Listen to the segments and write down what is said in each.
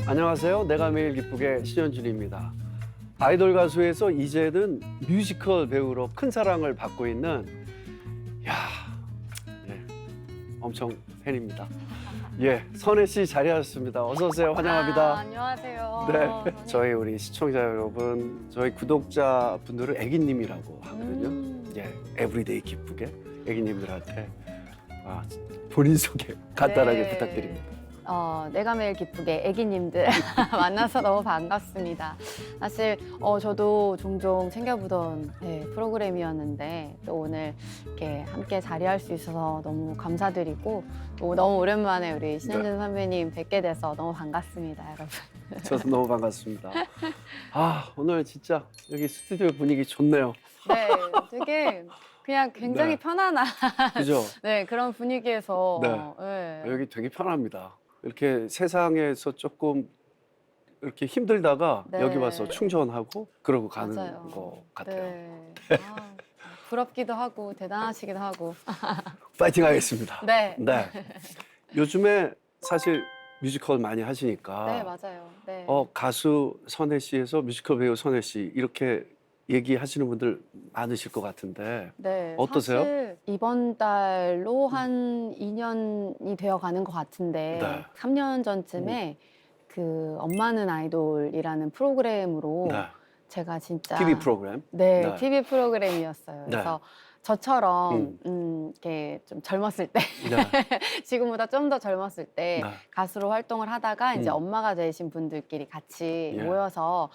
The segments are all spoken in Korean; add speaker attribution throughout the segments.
Speaker 1: 안녕하세요. 내가 매일 기쁘게 신현준입니다. 아이돌 가수에서 이제는 뮤지컬 배우로 큰 사랑을 받고 있는 엄청 팬입니다. 선혜 씨 자리하셨습니다. 어서 오세요. 환영합니다.
Speaker 2: 안녕하세요.
Speaker 1: 네, 저희 우리 시청자 여러분, 저희 구독자 분들을 애기님이라고 하거든요. 에브리데이 기쁘게 애기님들한테 본인 소개 간단하게 부탁드립니다.
Speaker 2: 내가 매일 기쁘게 애기님들 만나서 너무 반갑습니다. 사실 저도 종종 챙겨보던 프로그램이었는데 또 오늘 이렇게 함께 자리할 수 있어서 너무 감사드리고 또 너무 오랜만에 우리 신현준 선배님 뵙게 돼서 너무 반갑습니다, 여러분.
Speaker 1: 저도 너무 반갑습니다. 오늘 진짜 여기 스튜디오 분위기 좋네요.
Speaker 2: 네, 되게 그냥 굉장히 편안한
Speaker 1: 그죠?
Speaker 2: 네, 그런 분위기에서
Speaker 1: 여기 되게 편합니다. 이렇게 세상에서 조금 이렇게 힘들다가 여기 와서 충전하고 그러고 가는
Speaker 2: 맞아요.
Speaker 1: 것 같아요.
Speaker 2: 네. 부럽기도 하고 대단하시기도 하고.
Speaker 1: 파이팅 하겠습니다.
Speaker 2: 네.
Speaker 1: 요즘에 사실 뮤지컬 많이 하시니까
Speaker 2: 네, 맞아요. 네.
Speaker 1: 가수 선혜 씨에서 뮤지컬 배우 선혜 씨 이렇게 얘기하시는 분들 많으실 것 같은데
Speaker 2: 네,
Speaker 1: 어떠세요?
Speaker 2: 사실 이번 달로 한 2년이 되어 가는 것 같은데
Speaker 1: 네.
Speaker 2: 3년 전쯤에 그 엄마는 아이돌이라는 프로그램으로 제가 진짜
Speaker 1: TV 프로그램?
Speaker 2: 네, TV 프로그램이었어요.
Speaker 1: 네.
Speaker 2: 그래서 저처럼 이렇게 좀 젊었을 때 지금보다 좀 더 젊었을 때 가수로 활동을 하다가 이제 엄마가 되신 분들끼리 같이 모여서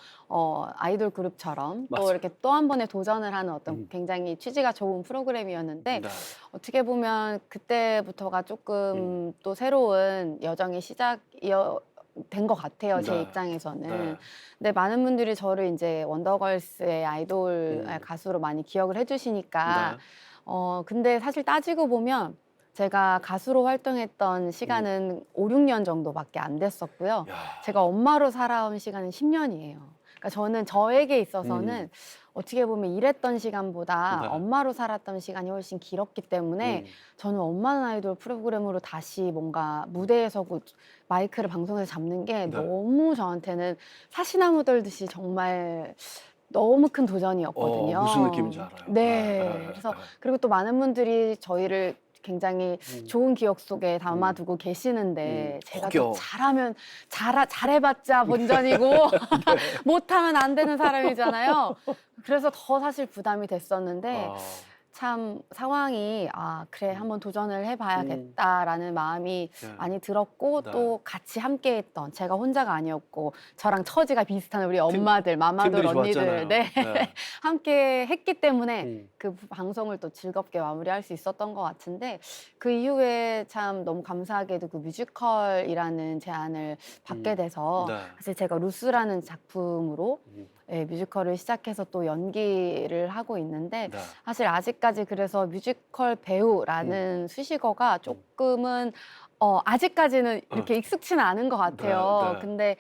Speaker 2: 아이돌 그룹처럼 또 이렇게 또 한 번의 도전을 하는 어떤 굉장히 취지가 좋은 프로그램이었는데 어떻게 보면 그때부터가 조금 또 새로운 여정의 시작이었 된 것 같아요, 제 입장에서는. 근데 많은 분들이 저를 이제 원더걸스의 아이돌 가수로 많이 기억을 해주시니까 근데 사실 따지고 보면 제가 가수로 활동했던 시간은 5, 6년 정도밖에 안 됐었고요. 제가 엄마로 살아온 시간은 10년이에요. 그러니까 저는 저에게 있어서는 어떻게 보면 일했던 시간보다 엄마로 살았던 시간이 훨씬 길었기 때문에 저는 엄마는 아이돌 프로그램으로 다시 뭔가 무대에 서고 마이크를 방송에서 잡는 게 너무 저한테는 사시나무 떨듯이 정말 너무 큰 도전이었거든요.
Speaker 1: 무슨 느낌인지 알아요.
Speaker 2: 네. 그래서 그리고 또 많은 분들이 저희를 굉장히 좋은 기억 속에 담아두고 계시는데 제가 또 잘하면 잘해봤자 본전이고 못하면 안 되는 사람이잖아요. 그래서 더 사실 부담이 됐었는데 참 상황이 그래 한번 도전을 해봐야겠다라는 마음이 많이 들었고 또 같이 함께했던 제가 혼자가 아니었고 저랑 처지가 비슷한 우리 엄마들, 마마들, 언니들 함께 했기 때문에 그 방송을 또 즐겁게 마무리할 수 있었던 것 같은데 그 이후에 참 너무 감사하게도 그 뮤지컬이라는 제안을 받게 돼서 사실 제가 루스라는 작품으로 뮤지컬을 시작해서 또 연기를 하고 있는데 사실 아직까지 그래서 뮤지컬 배우라는 수식어가 조금은 아직까지는 이렇게 익숙치는 않은 것 같아요. 근데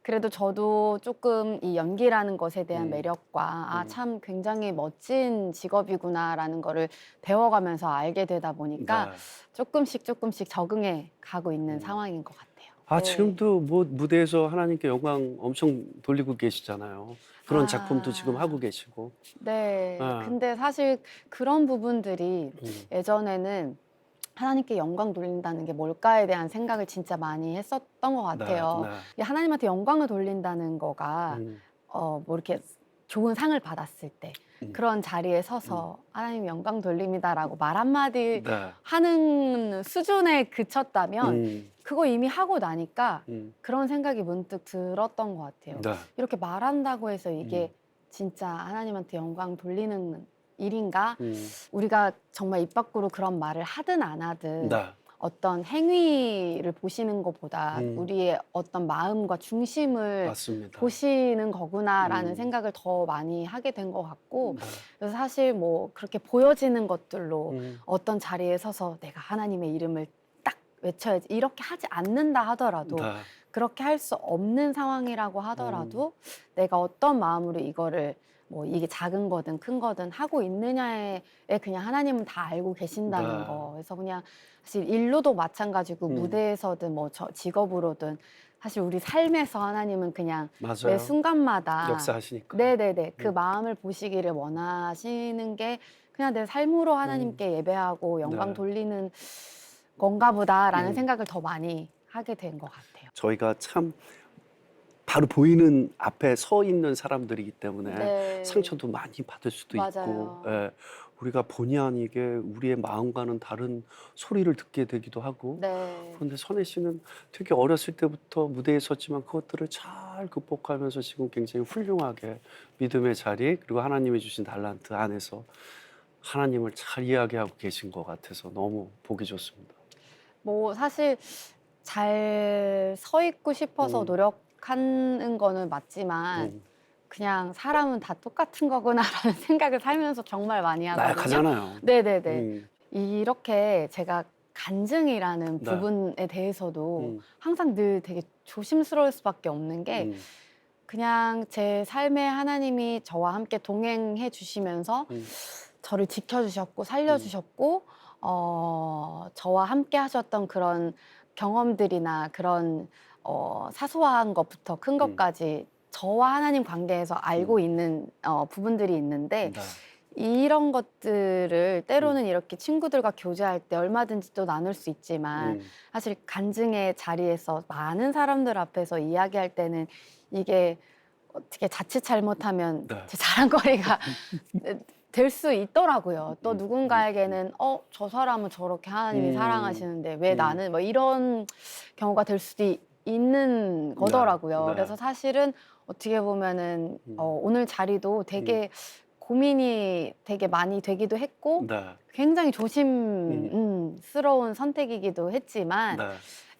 Speaker 2: 그래도 저도 조금 이 연기라는 것에 대한 매력과 참 굉장히 멋진 직업이구나라는 거를 배워가면서 알게 되다 보니까 조금씩 적응해 가고 있는 상황인 것 같아요.
Speaker 1: 지금도 뭐 무대에서 하나님께 영광 엄청 돌리고 계시잖아요. 그런 작품도 지금 하고 계시고.
Speaker 2: 네. 근데 사실 그런 부분들이 예전에는 하나님께 영광 돌린다는 게 뭘까에 대한 생각을 진짜 많이 했었던 것 같아요. 하나님한테 영광을 돌린다는 거가 뭐 이렇게 좋은 상을 받았을 때 그런 자리에 서서 하나님 영광 돌립니다라고 말 한마디 하는 수준에 그쳤다면 그거 이미 하고 나니까 그런 생각이 문득 들었던 것 같아요. 이렇게 말한다고 해서 이게 진짜 하나님한테 영광 돌리는 일인가? 우리가 정말 입 밖으로 그런 말을 하든 안 하든 어떤 행위를 보시는 것보다 우리의 어떤 마음과 중심을 보시는 거구나라는 생각을 더 많이 하게 된 것 같고 그래서 사실 뭐 그렇게 보여지는 것들로 어떤 자리에 서서 내가 하나님의 이름을 딱 외쳐야지 이렇게 하지 않는다 하더라도 그렇게 할 수 없는 상황이라고 하더라도 내가 어떤 마음으로 이거를 뭐 이게 작은 거든 큰 거든 하고 있느냐에 그냥 하나님은 다 알고 계신다는 거. 그래서 그냥 사실 일로도 마찬가지고 무대에서든 뭐 저 직업으로든 사실 우리 삶에서 하나님은 그냥 매
Speaker 1: 맞아요.
Speaker 2: 순간마다
Speaker 1: 역사하시니까.
Speaker 2: 네네네 그 마음을 보시기를 원하시는 게 그냥 내 삶으로 하나님께 예배하고 영광
Speaker 1: 네.
Speaker 2: 돌리는 건가 보다라는
Speaker 1: 음.
Speaker 2: 생각을 더 많이 하게 된 것 같아요.
Speaker 1: 저희가 참 바로 보이는 앞에 서 있는 사람들이기 때문에
Speaker 2: 네.
Speaker 1: 상처도 많이 받을 수도 있고,
Speaker 2: 맞아요.
Speaker 1: 예, 우리가 본의 아니게 우리의 마음과는 다른 소리를 듣게 되기도 하고.
Speaker 2: 네.
Speaker 1: 그런데 선혜 씨는 되게 어렸을 때부터 무대에 섰지만 그것들을 잘 극복하면서 지금 굉장히 훌륭하게 믿음의 자리 그리고 하나님이 주신 달란트 안에서 하나님을 잘 이야기하고 계신 것 같아서 너무 보기 좋습니다.
Speaker 2: 뭐 사실 잘 서 있고 싶어서
Speaker 1: 음.
Speaker 2: 노력하는 거는 맞지만
Speaker 1: 음.
Speaker 2: 그냥 사람은 다 똑같은 거구나라는 생각을 살면서 정말 많이 하거든요.
Speaker 1: 나약하잖아요.
Speaker 2: 네네네.
Speaker 1: 음.
Speaker 2: 이렇게 제가 간증이라는
Speaker 1: 네.
Speaker 2: 부분에 대해서도
Speaker 1: 음.
Speaker 2: 항상 늘 되게 조심스러울 수밖에 없는 게
Speaker 1: 음.
Speaker 2: 그냥 제 삶에 하나님이 저와 함께 동행해 주시면서
Speaker 1: 음.
Speaker 2: 저를 지켜주셨고 살려주셨고 저와 함께 하셨던 그런 경험들이나 그런 사소한 것부터 큰 것까지 저와 하나님 관계에서 알고 있는 부분들이 있는데
Speaker 1: 네.
Speaker 2: 이런 것들을 때로는 이렇게 친구들과 교제할 때 얼마든지 또 나눌 수 있지만 사실 간증의 자리에서 많은 사람들 앞에서 이야기할 때는 이게 어떻게 자칫 잘못하면
Speaker 1: 네.
Speaker 2: 제 자랑거리가 될 수 있더라고요. 또
Speaker 1: 음.
Speaker 2: 누군가에게는 저 사람은 저렇게 하나님이 사랑하시는데 왜 나는 뭐 이런 경우가 될 수도 있는 거더라고요.
Speaker 1: 네.
Speaker 2: 그래서 사실은 어떻게 보면은
Speaker 1: 음.
Speaker 2: 오늘 자리도 되게 고민이 되게 많이 되기도 했고
Speaker 1: 네.
Speaker 2: 굉장히 조심스러운 선택이기도 했지만
Speaker 1: 네.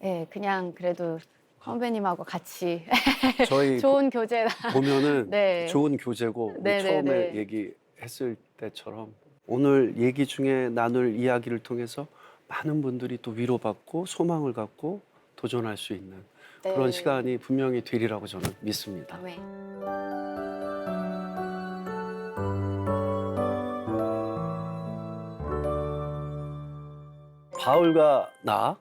Speaker 2: 예, 그냥 그래도 선배님하고 같이
Speaker 1: 저희
Speaker 2: 좋은 교제
Speaker 1: 보면은
Speaker 2: 네.
Speaker 1: 좋은 교재고 우리
Speaker 2: 네네네.
Speaker 1: 처음에 얘기했을 때처럼 오늘 얘기 중에 나눌 이야기를 통해서 많은 분들이 또 위로받고 소망을 갖고 도전할 수 있는 그런
Speaker 2: 네.
Speaker 1: 시간이 분명히 되리라고 저는 믿습니다.
Speaker 2: 아멘.
Speaker 1: 바울과 나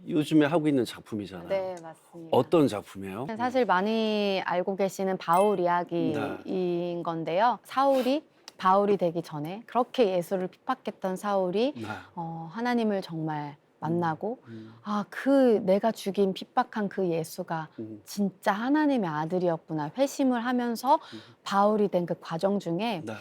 Speaker 1: 요즘에 하고 있는 작품이잖아요.
Speaker 2: 네, 맞습니다.
Speaker 1: 어떤 작품이에요?
Speaker 2: 사실 많이 알고 계시는 바울 이야기인 건데요. 사울이 바울이 되기 전에 그렇게 예수를 핍박했던 사울이
Speaker 1: 네.
Speaker 2: 하나님을 정말 만나고
Speaker 1: 음.
Speaker 2: 그 내가 죽인 핍박한 그 예수가
Speaker 1: 음.
Speaker 2: 진짜 하나님의 아들이었구나 회심을 하면서 바울이 된 그 과정 중에
Speaker 1: 네.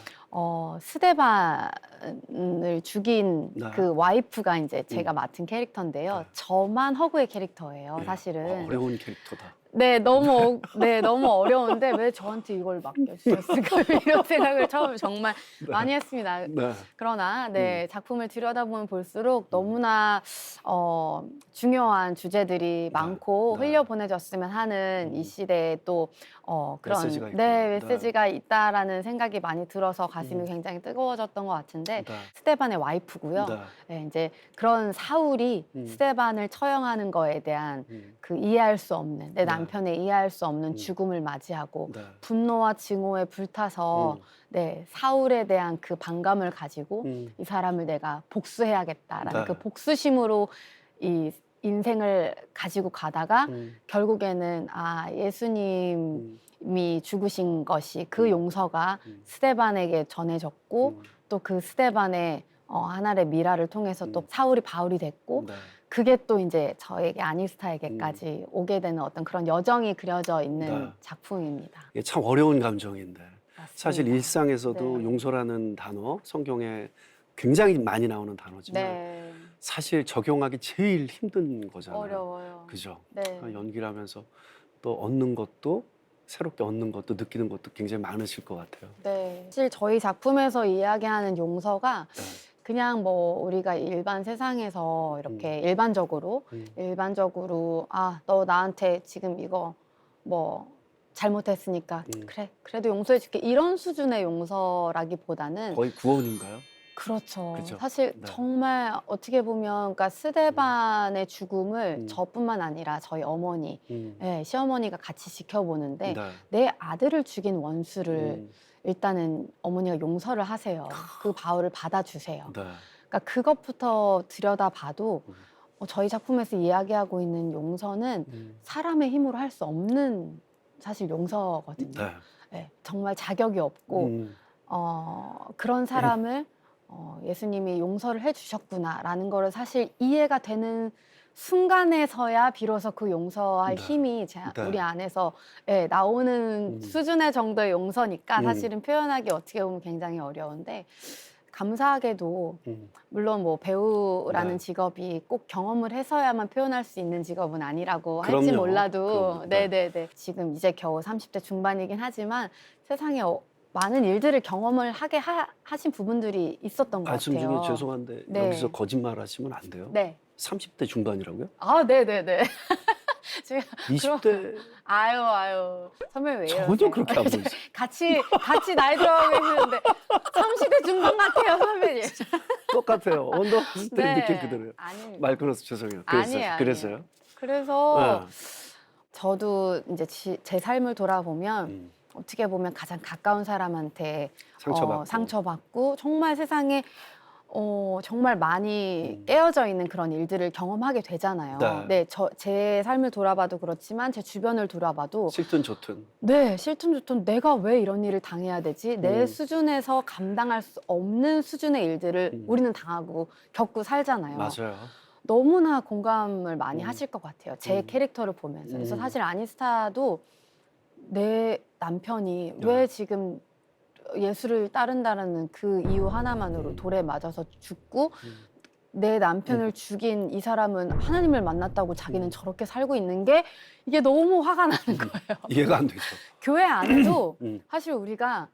Speaker 2: 스데반을 죽인
Speaker 1: 네.
Speaker 2: 그 와이프가 이제 제가 맡은 캐릭터인데요.
Speaker 1: 네.
Speaker 2: 저만 허구의 캐릭터예요,
Speaker 1: 예.
Speaker 2: 사실은.
Speaker 1: 어려운 캐릭터다.
Speaker 2: 네, 너무 어려운데 왜 저한테 이걸 맡겨주셨을까 이런 생각을 처음에 정말 많이 했습니다.
Speaker 1: 네.
Speaker 2: 그러나 작품을 들여다보면 볼수록 너무나 중요한 주제들이 많고
Speaker 1: 네.
Speaker 2: 흘려보내졌으면 하는 이 시대에 또 그런
Speaker 1: 메시지가 있고.
Speaker 2: 메시지가 있다라는 생각이 많이 들어서 가슴이 굉장히 뜨거워졌던 것 같은데
Speaker 1: 네.
Speaker 2: 스데반의 와이프고요.
Speaker 1: 네.
Speaker 2: 네, 이제 그런 사울이 스데반을 처형하는 거에 대한 그 이해할 수 없는 내 남편의 이해할 수 없는 죽음을 맞이하고
Speaker 1: 네.
Speaker 2: 분노와 증오에 불타서 사울에 대한 그 반감을 가지고 이 사람을 내가 복수해야겠다라는
Speaker 1: 네.
Speaker 2: 그 복수심으로 이 인생을 가지고 가다가 결국에는 예수님이 죽으신 것이 그 용서가 스데반에게 전해졌고 또 그 스데반의 하나의 미라를 통해서 또 사울이 바울이 됐고
Speaker 1: 네.
Speaker 2: 그게 또 이제 저에게 아니스타에게까지 오게 되는 어떤 그런 여정이 그려져 있는
Speaker 1: 네.
Speaker 2: 작품입니다.
Speaker 1: 이게 참 어려운 감정인데
Speaker 2: 맞습니다.
Speaker 1: 사실 일상에서도
Speaker 2: 네.
Speaker 1: 용서라는 단어 성경에 굉장히 많이 나오는 단어지만
Speaker 2: 네,
Speaker 1: 사실 적용하기 제일 힘든 거잖아요.
Speaker 2: 어려워요.
Speaker 1: 그죠?
Speaker 2: 네.
Speaker 1: 연기를 하면서 또 얻는 것도 새롭게 얻는 것도 느끼는 것도 굉장히 많으실 것 같아요.
Speaker 2: 네. 사실 저희 작품에서 이야기하는 용서가
Speaker 1: 네.
Speaker 2: 그냥 뭐 우리가 일반 세상에서 이렇게 일반적으로 너 나한테 지금 이거 뭐 잘못했으니까 그래 그래도 용서해 줄게 이런 수준의 용서라기보다는
Speaker 1: 거의 구원인가요?
Speaker 2: 그렇죠.
Speaker 1: 그죠?
Speaker 2: 사실
Speaker 1: 네.
Speaker 2: 정말 어떻게 보면 그러니까 스데반의 죽음을 저뿐만 아니라 저희 어머니, 시어머니가 같이 지켜보는데
Speaker 1: 네.
Speaker 2: 내 아들을 죽인 원수를 일단은 어머니가 용서를 하세요. 그 바울을 받아주세요.
Speaker 1: 네.
Speaker 2: 그러니까 그것부터 들여다봐도 저희 작품에서 이야기하고 있는 용서는 사람의 힘으로 할 수 없는 사실 용서거든요.
Speaker 1: 네.
Speaker 2: 네, 정말 자격이 없고 그런 사람을 예수님이 용서를 해주셨구나라는 거를 사실 이해가 되는 순간에서야 비로소 그 용서할
Speaker 1: 네.
Speaker 2: 힘이
Speaker 1: 네.
Speaker 2: 우리 안에서 나오는 수준의 정도의 용서니까 사실은 표현하기 어떻게 보면 굉장히 어려운데 감사하게도 물론 뭐 배우라는
Speaker 1: 네.
Speaker 2: 직업이 꼭 경험을 해서야만 표현할 수 있는 직업은 아니라고 할지
Speaker 1: 그럼요.
Speaker 2: 몰라도
Speaker 1: 그럼요. 네.
Speaker 2: 네네네 지금 이제 겨우 30대 중반이긴 하지만 세상에 많은 일들을 경험을 하게 하신 부분들이 있었던 것
Speaker 1: 말씀
Speaker 2: 같아요.
Speaker 1: 중에 죄송한데
Speaker 2: 네.
Speaker 1: 여기서 거짓말 하시면 안 돼요.
Speaker 2: 네.
Speaker 1: 30대 중반이라고요?
Speaker 2: 아, 네네네. 제가
Speaker 1: 20대
Speaker 2: 아유 선배님 왜 이러세요?
Speaker 1: 전혀 그렇게 안 보이세요.
Speaker 2: 같이 나이 들어가고 계시는데 30대 중반 같아요 선배님.
Speaker 1: 똑같아요. 언더스탠
Speaker 2: 네.
Speaker 1: 느낌 그대로요.
Speaker 2: 아닙니다.
Speaker 1: 말 끊어서 죄송해요.
Speaker 2: 아니에요.
Speaker 1: 그래서요?
Speaker 2: 그래서
Speaker 1: 네.
Speaker 2: 저도 이제 제 삶을 돌아보면 어떻게 보면 가장 가까운 사람한테 상처받고 정말 세상에 정말 많이 깨어져 있는 그런 일들을 경험하게 되잖아요.
Speaker 1: 네.
Speaker 2: 제 삶을 돌아봐도 그렇지만 제 주변을 돌아봐도
Speaker 1: 싫든 좋든.
Speaker 2: 네, 싫든 좋든 내가 왜 이런 일을 당해야 되지? 내 수준에서 감당할 수 없는 수준의 일들을 우리는 당하고 겪고 살잖아요.
Speaker 1: 맞아요.
Speaker 2: 너무나 공감을 많이 하실 것 같아요. 제 캐릭터를 보면서. 그래서 사실 아니스타도 내 남편이 왜 지금 예수를 따른다는 그 이유 하나만으로 돌에 맞아서 죽고 내 남편을 죽인 이 사람은 하나님을 만났다고 자기는 저렇게 살고 있는 게 이게 너무 화가 나는 거예요.
Speaker 1: 이해가 안 되죠.
Speaker 2: 교회 안에도 사실 우리가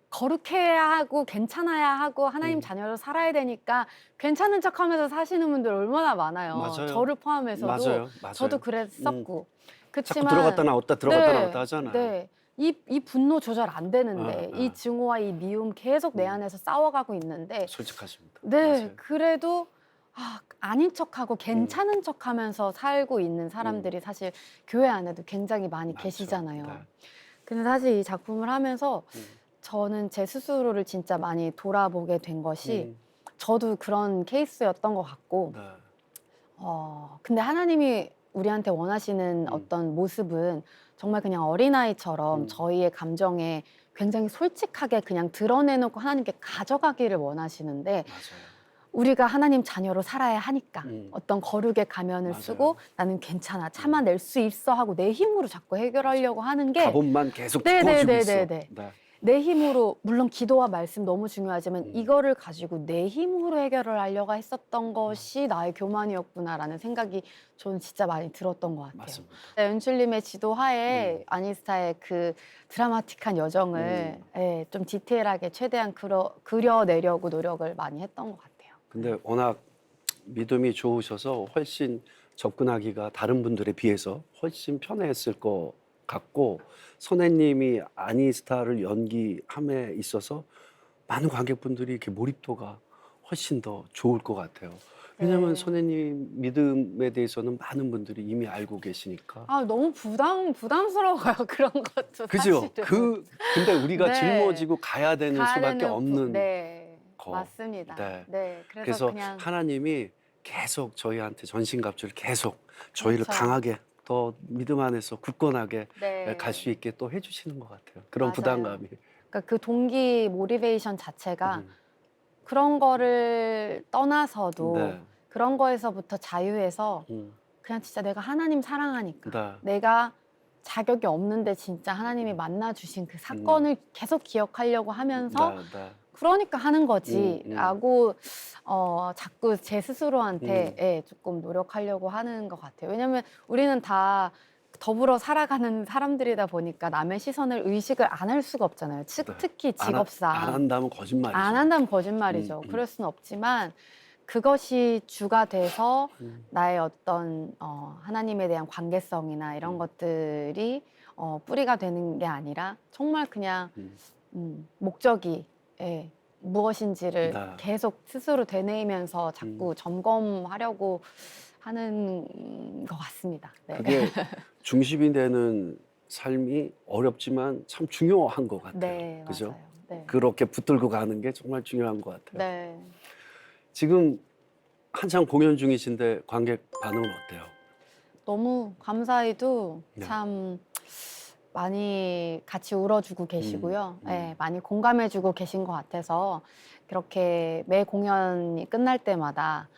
Speaker 2: 거룩해야 하고 괜찮아야 하고 하나님 자녀로 살아야 되니까 괜찮은 척하면서 사시는 분들 얼마나 많아요.
Speaker 1: 맞아요.
Speaker 2: 저를 포함해서도
Speaker 1: 맞아요.
Speaker 2: 저도 그랬었고
Speaker 1: 자꾸
Speaker 2: 그렇지만
Speaker 1: 들어갔다 나왔다 들어갔다 나왔다 하잖아요.
Speaker 2: 네. 이 분노 조절 안 되는데
Speaker 1: 아.
Speaker 2: 이 증오와 이 미움 계속 내 안에서 싸워가고 있는데
Speaker 1: 솔직하십니다.
Speaker 2: 네
Speaker 1: 맞아요.
Speaker 2: 그래도 아닌 척하고 괜찮은 척하면서 살고 있는 사람들이 사실 교회 안에도 굉장히 많이
Speaker 1: 맞죠.
Speaker 2: 계시잖아요.
Speaker 1: 네.
Speaker 2: 근데 사실 이 작품을 하면서 저는 제 스스로를 진짜 많이 돌아보게 된 것이 저도 그런 케이스였던 것 같고
Speaker 1: 네.
Speaker 2: 근데 하나님이 우리한테 원하시는 어떤 모습은 정말 그냥 어린아이처럼 저희의 감정에 굉장히 솔직하게 그냥 드러내놓고 하나님께 가져가기를 원하시는데
Speaker 1: 맞아요.
Speaker 2: 우리가 하나님 자녀로 살아야 하니까 어떤 거룩의 가면을
Speaker 1: 맞아요.
Speaker 2: 쓰고 나는 괜찮아 참아낼 수 있어 하고 내 힘으로 자꾸 해결하려고 하는 게
Speaker 1: 가본만 계속 두꺼워지고 있어. 네.
Speaker 2: 내 힘으로 물론 기도와 말씀 너무 중요하지만 이거를 가지고 내 힘으로 해결을 하려고 했었던 것이 나의 교만이었구나라는 생각이 저는 진짜 많이 들었던 것 같아요.
Speaker 1: 맞습니다.
Speaker 2: 연출님의 지도하에 아니스타의 그 드라마틱한 여정을 좀 디테일하게 최대한 그려내려고 노력을 많이 했던 것 같아요.
Speaker 1: 근데 워낙 믿음이 좋으셔서 훨씬 접근하기가 다른 분들에 비해서 훨씬 편했을 것 같고 선혜님이 아니스타를 연기함에 있어서 많은 관객분들이 이렇게 몰입도가 훨씬 더 좋을 것 같아요. 왜냐하면
Speaker 2: 네.
Speaker 1: 선혜님 믿음에 대해서는 많은 분들이 이미 알고 계시니까.
Speaker 2: 너무 부담스러워요 그런 것도
Speaker 1: 그죠?
Speaker 2: 사실은.
Speaker 1: 근데 우리가
Speaker 2: 네.
Speaker 1: 짊어지고 가야 되는
Speaker 2: 가야
Speaker 1: 수밖에
Speaker 2: 되는
Speaker 1: 없는
Speaker 2: 네,
Speaker 1: 거.
Speaker 2: 맞습니다.
Speaker 1: 네.
Speaker 2: 네,
Speaker 1: 그래서
Speaker 2: 그냥
Speaker 1: 하나님이 계속 저희한테 전신갑주를 계속 저희를
Speaker 2: 그렇죠.
Speaker 1: 강하게 더 믿음 안에서 굳건하게
Speaker 2: 네.
Speaker 1: 갈 수 있게 또 해주시는 것 같아요. 그런
Speaker 2: 맞아요.
Speaker 1: 부담감이.
Speaker 2: 그러니까 그 동기 모티베이션 자체가 그런 거를 떠나서도
Speaker 1: 네.
Speaker 2: 그런 거에서부터 자유해서
Speaker 1: 음,
Speaker 2: 그냥 진짜 내가 하나님 사랑하니까
Speaker 1: 네.
Speaker 2: 내가 자격이 없는데 진짜 하나님이 만나 주신 그 사건을 계속 기억하려고 하면서
Speaker 1: 네, 네.
Speaker 2: 그러니까 하는 거지라고 자꾸 제 스스로한테 조금 노력하려고 하는 것 같아요. 왜냐하면 우리는 다 더불어 살아가는 사람들이다 보니까 남의 시선을 의식을 안 할 수가 없잖아요. 특히 직업상.
Speaker 1: 안 한다면 거짓말이죠.
Speaker 2: 안 한다면 거짓말이죠. 그럴 수는 없지만 그것이 주가 돼서 나의 어떤 하나님에 대한 관계성이나 이런 것들이 뿌리가 되는 게 아니라 정말 그냥 목적이 무엇인지를
Speaker 1: 네.
Speaker 2: 계속 스스로 되뇌이면서 자꾸 점검하려고 하는 것 같습니다. 네.
Speaker 1: 그게 중심이 되는 삶이 어렵지만 참 중요한 것 같아요.
Speaker 2: 네,
Speaker 1: 그죠?
Speaker 2: 맞아요. 네.
Speaker 1: 그렇게 붙들고 가는 게 정말 중요한 것 같아요.
Speaker 2: 네.
Speaker 1: 지금 한창 공연 중이신데 관객 반응은 어때요?
Speaker 2: 너무 감사히도
Speaker 1: 네.
Speaker 2: 참 많이 같이 울어주고 계시고요.
Speaker 1: 음.
Speaker 2: 네, 많이 공감해주고 계신 것 같아서 그렇게 매 공연이 끝날 때마다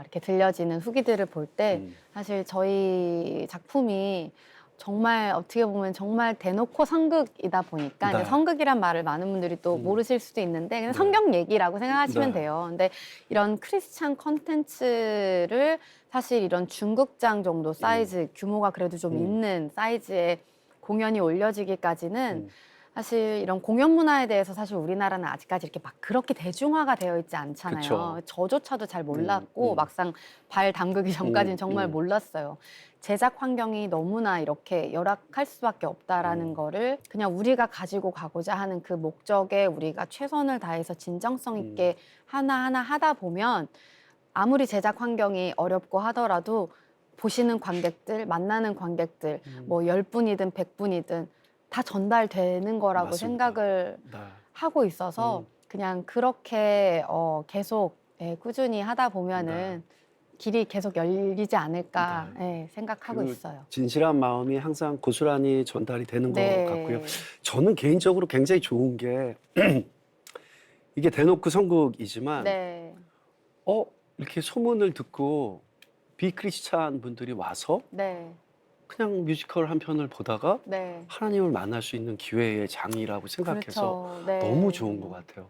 Speaker 2: 이렇게 들려지는 후기들을 볼 때
Speaker 1: 음.
Speaker 2: 사실 저희 작품이 정말 어떻게 보면 정말 대놓고 성극이다 보니까
Speaker 1: 네.
Speaker 2: 이제 성극이란 말을 많은 분들이 또
Speaker 1: 음.
Speaker 2: 모르실 수도 있는데 그냥
Speaker 1: 네.
Speaker 2: 성경 얘기라고 생각하시면
Speaker 1: 네.
Speaker 2: 돼요. 근데 이런 크리스찬 콘텐츠를 사실 이런 중극장 정도 사이즈 규모가 그래도 좀
Speaker 1: 음.
Speaker 2: 있는 사이즈의 공연이 올려지기까지는
Speaker 1: 음.
Speaker 2: 사실 이런 공연 문화에 대해서 사실 우리나라는 아직까지 이렇게 막 그렇게 대중화가 되어 있지 않잖아요.
Speaker 1: 그쵸.
Speaker 2: 저조차도 잘 몰랐고
Speaker 1: 음.
Speaker 2: 막상 발 담그기 전까지는 정말
Speaker 1: 음.
Speaker 2: 몰랐어요. 제작 환경이 너무나 이렇게 열악할 수밖에 없다라는 거를 그냥 우리가 가지고 가고자 하는 그 목적에 우리가 최선을 다해서 진정성 있게 하나하나 하다 보면 아무리 제작 환경이 어렵고 하더라도 보시는 관객들, 만나는 관객들, 뭐 10분이든 100분이든 다 전달되는 거라고
Speaker 1: 맞습니다.
Speaker 2: 생각을
Speaker 1: 네.
Speaker 2: 하고 있어서 그냥 그렇게 계속 꾸준히 하다
Speaker 1: 네.
Speaker 2: 보면은 길이 계속 열리지 않을까 생각하고
Speaker 1: 그
Speaker 2: 있어요.
Speaker 1: 진실한 마음이 항상 고스란히 전달이 되는 것 같고요.
Speaker 2: 네.
Speaker 1: 저는 개인적으로 굉장히 좋은 게 이게 대놓고 선곡이지만
Speaker 2: 네.
Speaker 1: 이렇게 소문을 듣고 비크리스찬 분들이 와서
Speaker 2: 네.
Speaker 1: 그냥 뮤지컬 한 편을 보다가
Speaker 2: 네.
Speaker 1: 하나님을 만날 수 있는 기회의 장이라고 생각해서
Speaker 2: 그렇죠. 네.
Speaker 1: 너무 좋은 것 같아요.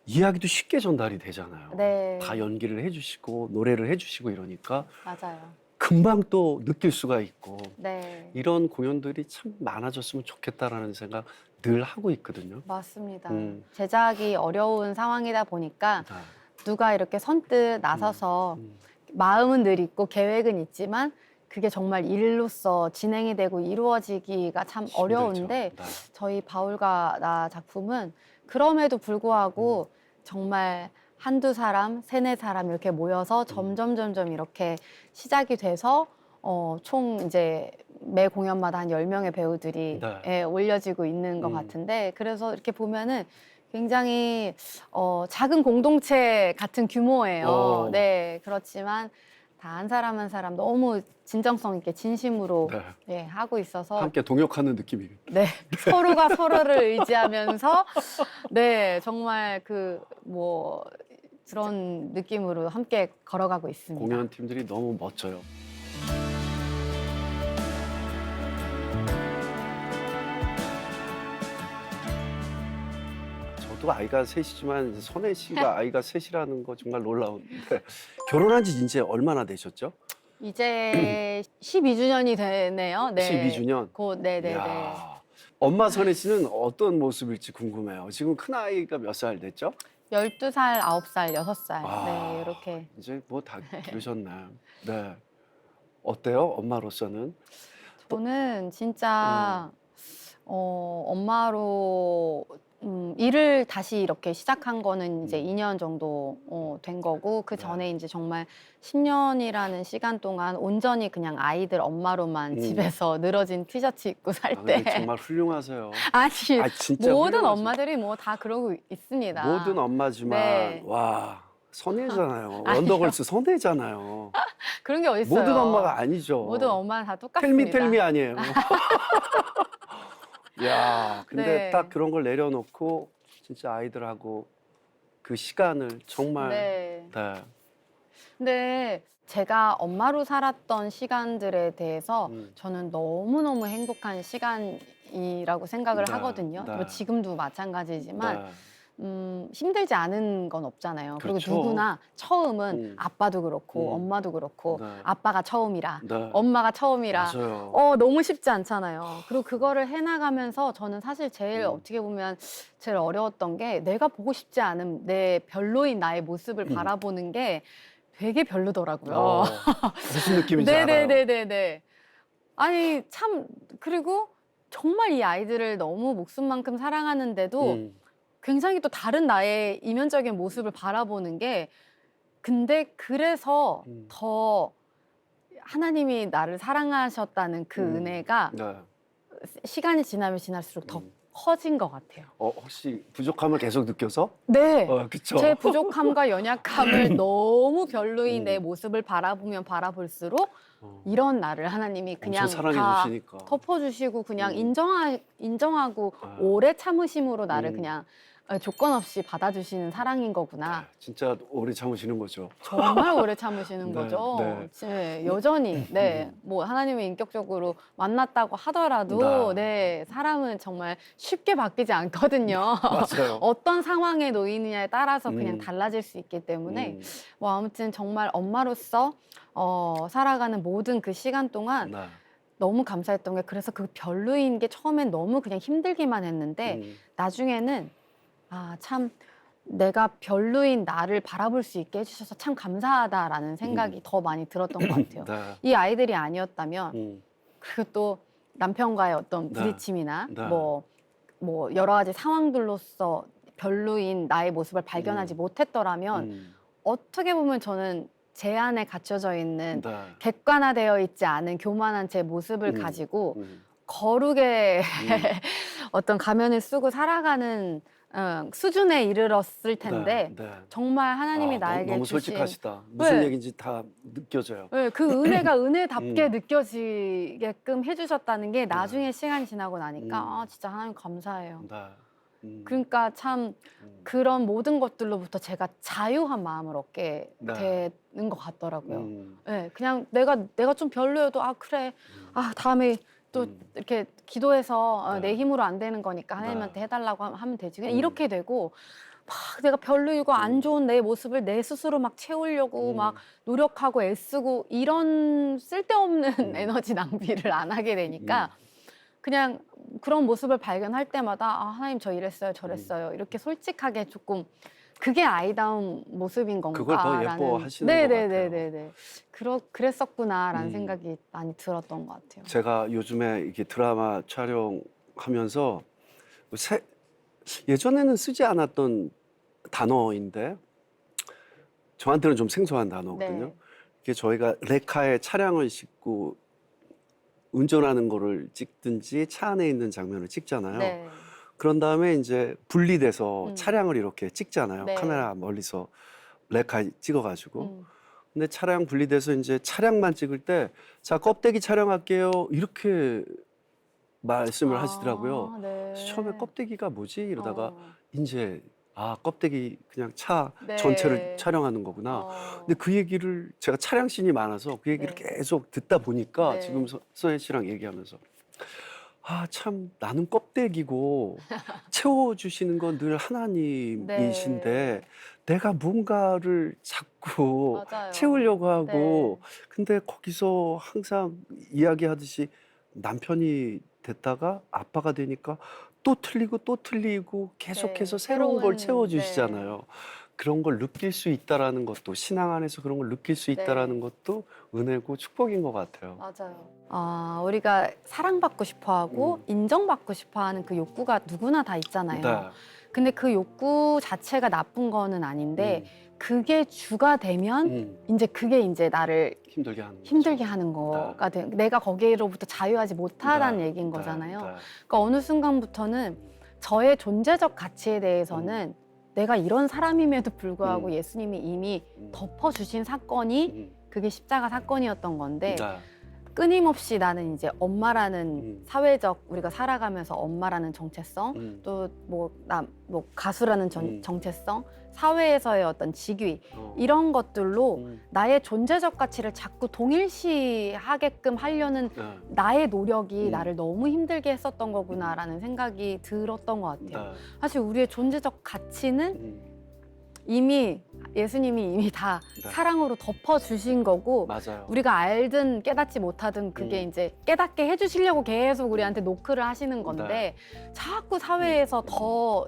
Speaker 1: 이야기도 쉽게 전달이 되잖아요.
Speaker 2: 네.
Speaker 1: 다 연기를 해주시고 노래를 해주시고 이러니까
Speaker 2: 맞아요.
Speaker 1: 금방 또 느낄 수가 있고
Speaker 2: 네.
Speaker 1: 이런 공연들이 참 많아졌으면 좋겠다라는 생각 늘 하고 있거든요.
Speaker 2: 맞습니다.
Speaker 1: 음.
Speaker 2: 제작이 어려운 상황이다 보니까
Speaker 1: 네.
Speaker 2: 누가 이렇게 선뜻 나서서
Speaker 1: 음.
Speaker 2: 마음은 늘 있고 계획은 있지만 그게 정말 일로서 진행이 되고 이루어지기가 참
Speaker 1: 힘들죠.
Speaker 2: 어려운데
Speaker 1: 네.
Speaker 2: 저희 바울과 나 작품은 그럼에도 불구하고 정말 한두 사람, 세네 사람 이렇게 모여서 점점 이렇게 시작이 돼서 총 이제 매 공연마다 한 10명의 배우들이
Speaker 1: 네.
Speaker 2: 올려지고 있는 것
Speaker 1: 음.
Speaker 2: 같은데 그래서 이렇게 보면은 굉장히 작은 공동체 같은 규모예요. 네, 그렇지만 다 한 사람 한 사람 너무 진정성 있게 진심으로
Speaker 1: 네.
Speaker 2: 하고 있어서
Speaker 1: 함께 동역하는 느낌이겠다.
Speaker 2: 네, 서로가 서로를 의지하면서 네, 정말 그 뭐 그런 느낌으로 함께 걸어가고 있습니다.
Speaker 1: 공연팀들이 너무 멋져요. 저도 아이가 셋이지만 이제 선혜 씨가 아이가 셋이라는 거 정말 놀라운데 결혼한 지 이제 얼마나 되셨죠?
Speaker 2: 이제 12주년이 되네요. 네.
Speaker 1: 12주년.
Speaker 2: 곧 네네네.
Speaker 1: 이야. 엄마 선혜 씨는 어떤 모습일지 궁금해요. 지금 큰 아이가 몇 살 됐죠?
Speaker 2: 12살, 9살, 6살.
Speaker 1: 아,
Speaker 2: 네, 이렇게.
Speaker 1: 이제 뭐 다 기르셨나요? 네. 어때요? 엄마로서는?
Speaker 2: 저는 진짜 엄마로 일을 다시 이렇게 시작한 거는 이제 2년 정도 된 거고 그 전에 이제 정말 10년이라는 시간 동안 온전히 그냥 아이들 엄마로만 집에서 늘어진 티셔츠 입고 살
Speaker 1: 아,
Speaker 2: 때.
Speaker 1: 근데 정말 훌륭하세요.
Speaker 2: 아니
Speaker 1: 진짜
Speaker 2: 모든
Speaker 1: 훌륭하세요.
Speaker 2: 엄마들이 뭐 다 그러고 있습니다.
Speaker 1: 모든 엄마지만
Speaker 2: 네.
Speaker 1: 와 선혜잖아요.
Speaker 2: 아니요.
Speaker 1: 원더걸스 선혜잖아요.
Speaker 2: 그런 게 어딨어요.
Speaker 1: 모든 엄마가 아니죠.
Speaker 2: 모든 엄마는 다 똑같습니다.
Speaker 1: 텔미 아니에요. 야, 근데
Speaker 2: 네.
Speaker 1: 딱 그런 걸 내려놓고 진짜 아이들하고 그 시간을 정말
Speaker 2: 네.
Speaker 1: 네.
Speaker 2: 근데 제가 엄마로 살았던 시간들에 대해서 저는 너무너무 행복한 시간이라고 생각을
Speaker 1: 네,
Speaker 2: 하거든요.
Speaker 1: 네.
Speaker 2: 뭐 지금도 마찬가지지만
Speaker 1: 네.
Speaker 2: 힘들지 않은 건 없잖아요. 그리고
Speaker 1: 그렇죠.
Speaker 2: 누구나 처음은 아빠도 그렇고
Speaker 1: 음.
Speaker 2: 엄마도 그렇고
Speaker 1: 네.
Speaker 2: 아빠가 처음이라
Speaker 1: 네.
Speaker 2: 엄마가 처음이라
Speaker 1: 맞아요.
Speaker 2: 너무 쉽지 않잖아요. 그리고 그거를 해나가면서 저는 사실 제일 어떻게 보면 제일 어려웠던 게 내가 보고 싶지 않은 내 별로인 나의 모습을 바라보는 게 되게 별로더라고요.
Speaker 1: 무슨 느낌인지 알아요.
Speaker 2: 네네네네네. 아니 참 그리고 정말 이 아이들을 너무 목숨만큼 사랑하는데도 굉장히 또 다른 나의 이면적인 모습을 바라보는 게 근데 그래서 더 하나님이 나를 사랑하셨다는 그 은혜가
Speaker 1: 네.
Speaker 2: 시간이 지나면 지날수록 더 커진 것 같아요.
Speaker 1: 혹시 부족함을 계속 느껴서?
Speaker 2: 네.
Speaker 1: 그쵸.
Speaker 2: 제 부족함과 연약함을 너무 별로인 내
Speaker 1: 음.
Speaker 2: 모습을 바라보면 바라볼수록
Speaker 1: 어,
Speaker 2: 이런 나를 하나님이 그냥
Speaker 1: 엄청 사랑해
Speaker 2: 다
Speaker 1: 주시니까.
Speaker 2: 덮어주시고 그냥
Speaker 1: 음.
Speaker 2: 인정하고
Speaker 1: 아.
Speaker 2: 오래 참으심으로 나를
Speaker 1: 음.
Speaker 2: 그냥 조건 없이 받아주시는 사랑인 거구나.
Speaker 1: 진짜 오래 참으시는 거죠.
Speaker 2: 정말 오래 참으시는
Speaker 1: 네,
Speaker 2: 거죠.
Speaker 1: 네.
Speaker 2: 네, 여전히 뭐 하나님을 인격적으로 만났다고 하더라도 네, 사람은 정말 쉽게 바뀌지 않거든요.
Speaker 1: 맞아요.
Speaker 2: 어떤 상황에 놓이느냐에 따라서 그냥
Speaker 1: 음.
Speaker 2: 달라질 수 있기 때문에
Speaker 1: 음.
Speaker 2: 뭐 아무튼 정말 엄마로서 살아가는 모든 그 시간 동안
Speaker 1: 네.
Speaker 2: 너무 감사했던 게 그래서 그 별로인 게 처음엔 너무 그냥 힘들기만 했는데
Speaker 1: 음.
Speaker 2: 나중에는 참 내가 별로인 나를 바라볼 수 있게 해주셔서 참 감사하다라는 생각이 더 많이 들었던 것 같아요.
Speaker 1: 네.
Speaker 2: 이 아이들이 아니었다면
Speaker 1: 음.
Speaker 2: 그리고 또 남편과의 어떤
Speaker 1: 네.
Speaker 2: 부딪힘이나
Speaker 1: 네.
Speaker 2: 뭐 여러 가지 상황들로서 별로인 나의 모습을 발견하지 못했더라면
Speaker 1: 음.
Speaker 2: 어떻게 보면 저는 제 안에 갇혀져 있는
Speaker 1: 네.
Speaker 2: 객관화되어 있지 않은 교만한 제 모습을
Speaker 1: 음.
Speaker 2: 가지고
Speaker 1: 음.
Speaker 2: 거룩의 어떤 가면을 쓰고 살아가는 수준에 이르렀을 텐데
Speaker 1: 네.
Speaker 2: 정말 하나님이 나에게
Speaker 1: 너무
Speaker 2: 주신
Speaker 1: 솔직하시다. 무슨
Speaker 2: 네.
Speaker 1: 얘기인지 다 느껴져요.
Speaker 2: 네, 그 은혜가 은혜답게
Speaker 1: 음.
Speaker 2: 느껴지게끔 해주셨다는 게 나중에 시간이 지나고 나니까 진짜 하나님 감사해요.
Speaker 1: 네.
Speaker 2: 그러니까 참 그런 모든 것들로부터 제가 자유한 마음을 얻게
Speaker 1: 네.
Speaker 2: 되는 것 같더라고요.
Speaker 1: 음.
Speaker 2: 네, 그냥 내가 좀 별로여도 그래 다음에 또 이렇게 기도해서
Speaker 1: 네.
Speaker 2: 내 힘으로 안 되는 거니까 하나님한테
Speaker 1: 네.
Speaker 2: 해달라고 하면 되지. 그냥 이렇게 되고 막 내가 별로이고 안 좋은 내 모습을 내 스스로 막 채우려고 막 노력하고 애쓰고 이런 쓸데없는 에너지 낭비를 안 하게 되니까 그냥 그런 모습을 발견할 때마다 하나님 저 이랬어요 저랬어요 이렇게 솔직하게 조금 그게 아이다운 모습인 건가라는
Speaker 1: 그걸 더 예뻐하시는 것 같아요.
Speaker 2: 네네네네 그랬었구나라는
Speaker 1: 음.
Speaker 2: 생각이 많이 들었던 것 같아요.
Speaker 1: 제가 요즘에 이렇게 드라마 촬영하면서 예전에는 쓰지 않았던 단어인데 저한테는 좀 생소한 단어거든요.
Speaker 2: 네.
Speaker 1: 이게 저희가 레카에 차량을 싣고 운전하는 거를 찍든지 차 안에 있는 장면을 찍잖아요.
Speaker 2: 네.
Speaker 1: 그런 다음에 이제 분리돼서
Speaker 2: 음.
Speaker 1: 차량을 이렇게 찍잖아요.
Speaker 2: 네.
Speaker 1: 카메라 멀리서 레카에 찍어가지고.
Speaker 2: 음.
Speaker 1: 근데 차량 분리돼서 이제 차량만 찍을 때, 자, 껍데기 촬영할게요. 이렇게 말씀을 하시더라고요.
Speaker 2: 네.
Speaker 1: 그래서 처음에 껍데기가 뭐지? 이러다가
Speaker 2: 어.
Speaker 1: 이제 껍데기 그냥 차
Speaker 2: 네.
Speaker 1: 전체를 촬영하는 거구나. 근데 그 얘기를 제가 차량씬이 많아서 그 얘기를
Speaker 2: 네.
Speaker 1: 계속 듣다 보니까
Speaker 2: 네.
Speaker 1: 지금 서혜 씨랑 얘기하면서 참 나는 껍데기고 채워주시는 건 늘 하나님이신데
Speaker 2: 네.
Speaker 1: 내가 뭔가를 자꾸
Speaker 2: 맞아요.
Speaker 1: 채우려고 하고
Speaker 2: 네.
Speaker 1: 근데 거기서 항상 이야기하듯이 남편이 됐다가 아빠가 되니까 또 틀리고 계속해서
Speaker 2: 네,
Speaker 1: 새로운 걸
Speaker 2: 새로운,
Speaker 1: 채워주시잖아요. 그런 걸 느낄 수 있다라는 것도 신앙 안에서 그런 걸 느낄 수 있다라는 것도 은혜고 축복인 것 같아요.
Speaker 2: 맞아요. 우리가 사랑받고 싶어하고 인정받고 싶어하는 그 욕구가 누구나 다 있잖아요.
Speaker 1: 네.
Speaker 2: 근데 그 욕구 자체가 나쁜 거는 아닌데 그게 주가 되면 이제 그게 이제 나를
Speaker 1: 힘들게 하는
Speaker 2: 하는 거가 돼. 내가 거기로부터 자유하지 못하다는 얘기인 거잖아요. 그러니까 어느 순간부터는 저의 존재적 가치에 대해서는 내가 이런 사람임에도 불구하고 예수님이 이미 덮어주신 사건이 그게 십자가 사건이었던 건데 끊임없이 나는 이제 엄마라는 사회적 우리가 살아가면서 엄마라는 정체성 또 뭐 가수라는 정체성 사회에서의 어떤 직위 이런 것들로 나의 존재적 가치를 자꾸 동일시하게끔 하려는 나의 노력이 나를 너무 힘들게 했었던 거구나라는 생각이 들었던 것 같아요. 사실 우리의 존재적 가치는 이미 예수님이 이미 다 사랑으로 덮어주신 거고
Speaker 1: 맞아요.
Speaker 2: 우리가 알든 깨닫지 못하든 그게 이제 깨닫게 해주시려고 계속 우리한테 노크를 하시는 건데 자꾸 사회에서 더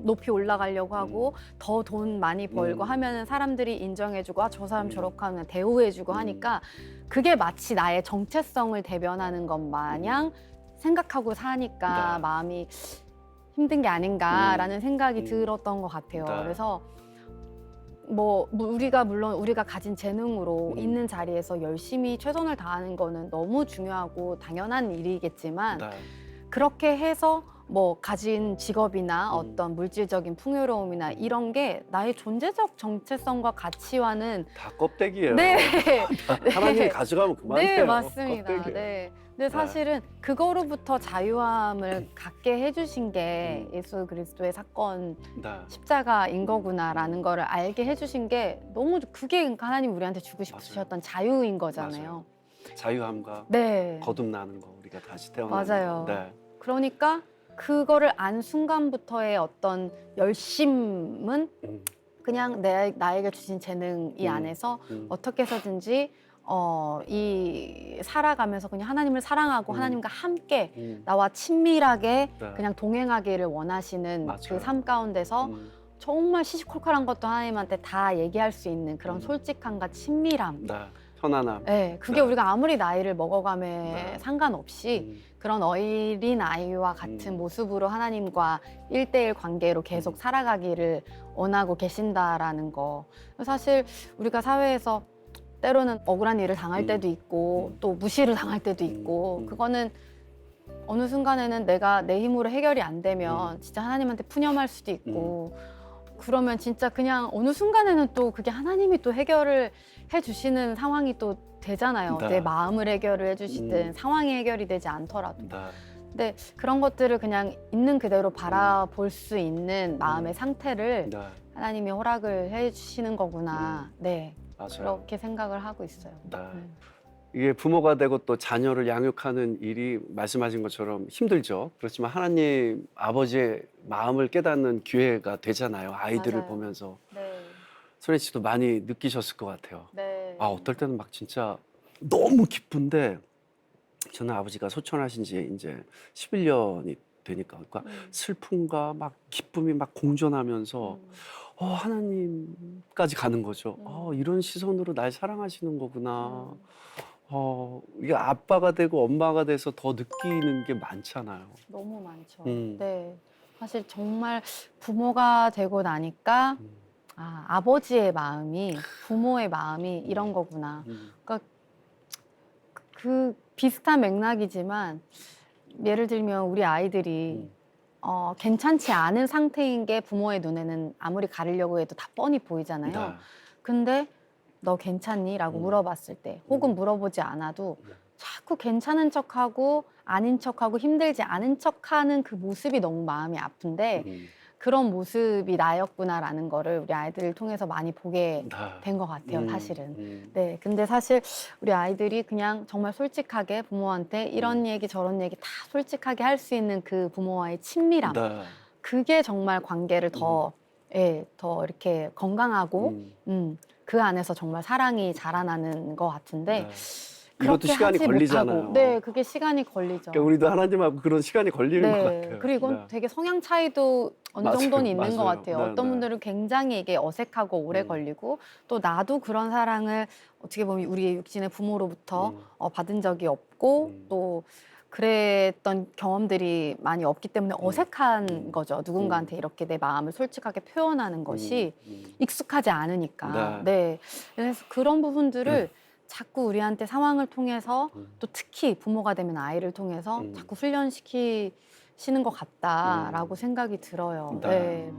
Speaker 2: 높이 올라가려고 하고 더 돈 많이 벌고 하면은 사람들이 인정해주고 저 사람 저렇게 하면 대우해주고 하니까 그게 마치 나의 정체성을 대변하는 것 마냥 생각하고 사니까 마음이 힘든 게 아닌가라는 생각이 들었던 것 같아요. 그래서 물론 우리가 가진 재능으로 있는 자리에서 열심히 최선을 다하는 거는 너무 중요하고 당연한 일이겠지만 그렇게 해서 뭐 가진 직업이나 어떤 물질적인 풍요로움이나 이런 게 나의 존재적 정체성과 가치와는
Speaker 1: 다 껍데기예요.
Speaker 2: 네.
Speaker 1: 하나님이 가져가면 그만해요.
Speaker 2: 네, 맞습니다.
Speaker 1: 껍데기예요.
Speaker 2: 네. 근데 사실은 그거로부터 자유함을 갖게 해주신 게 예수 그리스도의 사건
Speaker 1: 네.
Speaker 2: 십자가인 거구나라는 거를 알게 해주신 게 너무 그게 그러니까 하나님 우리한테 주고 싶으셨던 자유인 거잖아요.
Speaker 1: 자유함과
Speaker 2: 네.
Speaker 1: 거듭나는 거 우리가 다시 태어나는
Speaker 2: 맞아요.
Speaker 1: 거. 네.
Speaker 2: 그러니까 그거를 안 순간부터의 어떤 열심은 그냥 나에게 주신 재능 이 안에서 어떻게 해서든지 이 살아가면서 그냥 하나님을 사랑하고 하나님과 함께 나와 친밀하게
Speaker 1: 네.
Speaker 2: 그냥 동행하기를 원하시는
Speaker 1: 맞아요.
Speaker 2: 그 삶 가운데서 정말 시시콜콜한 것도 하나님한테 다 얘기할 수 있는 그런 솔직함과 친밀함.
Speaker 1: 네. 편안함.
Speaker 2: 네, 그게
Speaker 1: 네.
Speaker 2: 우리가 아무리 나이를 먹어감에
Speaker 1: 네.
Speaker 2: 상관없이 그런 어린 아이와 같은 모습으로 하나님과 1대1 관계로 계속 살아가기를 원하고 계신다라는 거. 사실 우리가 사회에서 때로는 억울한 일을 당할 때도 있고 또 무시를 당할 때도 있고 그거는 어느 순간에는 내가 내 힘으로 해결이 안 되면 진짜 하나님한테 푸념할 수도 있고 그러면 진짜 그냥 어느 순간에는 또 그게 하나님이 또 해결을 해주시는 상황이 또 되잖아요.
Speaker 1: 네.
Speaker 2: 내 마음을 해결을 해주시든 상황이 해결이 되지 않더라도.
Speaker 1: 네.
Speaker 2: 근데 그런 것들을 그냥 있는 그대로 바라볼 수 있는 마음의 상태를
Speaker 1: 네.
Speaker 2: 하나님이 허락을 해주시는 거구나. 네,
Speaker 1: 맞아요.
Speaker 2: 그렇게 생각을 하고 있어요.
Speaker 1: 네. 이게 부모가 되고 또 자녀를 양육하는 일이 말씀하신 것처럼 힘들죠. 그렇지만 하나님 아버지의 마음을 깨닫는 기회가 되잖아요. 아이들을
Speaker 2: 맞아요.
Speaker 1: 보면서.
Speaker 2: 네,
Speaker 1: 소연 씨도 많이 느끼셨을 것 같아요.
Speaker 2: 네.
Speaker 1: 아, 어떨 때는 막 진짜 너무 기쁜데 저는 아버지가 소천하신 지 이제 11년이 되니까 그러니까 슬픔과 막 기쁨이 막 공존하면서 하나님까지 가는 거죠. 이런 시선으로 날 사랑하시는 거구나. 이게 아빠가 되고 엄마가 돼서 더 느끼는 게 많잖아요.
Speaker 2: 너무 많죠.
Speaker 1: 음.
Speaker 2: 네, 사실 정말 부모가 되고 나니까 아버지의 마음이 부모의 마음이 이런 거구나. 그러니까 그 비슷한 맥락이지만 예를 들면 우리 아이들이 괜찮지 않은 상태인 게 부모의 눈에는 아무리 가리려고 해도 다 뻔히 보이잖아요.
Speaker 1: 네.
Speaker 2: 근데 너 괜찮니? 라고 물어봤을 때 혹은 물어보지 않아도 자꾸 괜찮은 척하고 아닌 척하고 힘들지 않은 척하는 그 모습이 너무 마음이 아픈데 그런 모습이 나였구나라는 거를 우리 아이들을 통해서 많이 보게 된 것 같아요, 사실은. 네, 근데 사실 우리 아이들이 그냥 정말 솔직하게 부모한테 이런 얘기 저런 얘기 다 솔직하게 할 수 있는 그 부모와의 친밀함.
Speaker 1: 네.
Speaker 2: 그게 정말 관계를 더 이렇게 건강하고 그 안에서 정말 사랑이 자라나는 것 같은데
Speaker 1: 네. 이것도
Speaker 2: 그렇게
Speaker 1: 시간이
Speaker 2: 하지
Speaker 1: 걸리잖아요.
Speaker 2: 못하고, 네, 그게 시간이 걸리죠.
Speaker 1: 그러니까 우리도 하나님하고 그런 시간이 걸리는 것
Speaker 2: 네,
Speaker 1: 같아요.
Speaker 2: 그리고 이건
Speaker 1: 네.
Speaker 2: 되게 성향 차이도 어느
Speaker 1: 맞아요,
Speaker 2: 정도는 있는 것
Speaker 1: 맞아요.
Speaker 2: 같아요.
Speaker 1: 네,
Speaker 2: 어떤
Speaker 1: 네.
Speaker 2: 분들은 굉장히 이게 어색하고 오래 걸리고 또 나도 그런 사랑을 어떻게 보면 우리의 육신의 부모로부터 받은 적이 없고 또 그랬던 경험들이 많이 없기 때문에 어색한 거죠. 누군가한테 이렇게 내 마음을 솔직하게 표현하는 것이 익숙하지 않으니까. 네. 그래서 그런 부분들을 자꾸 우리한테 상황을 통해서 또 특히 부모가 되면 아이를 통해서 자꾸 훈련시키시는 것 같다라고 생각이 들어요.
Speaker 1: 네.
Speaker 2: 네.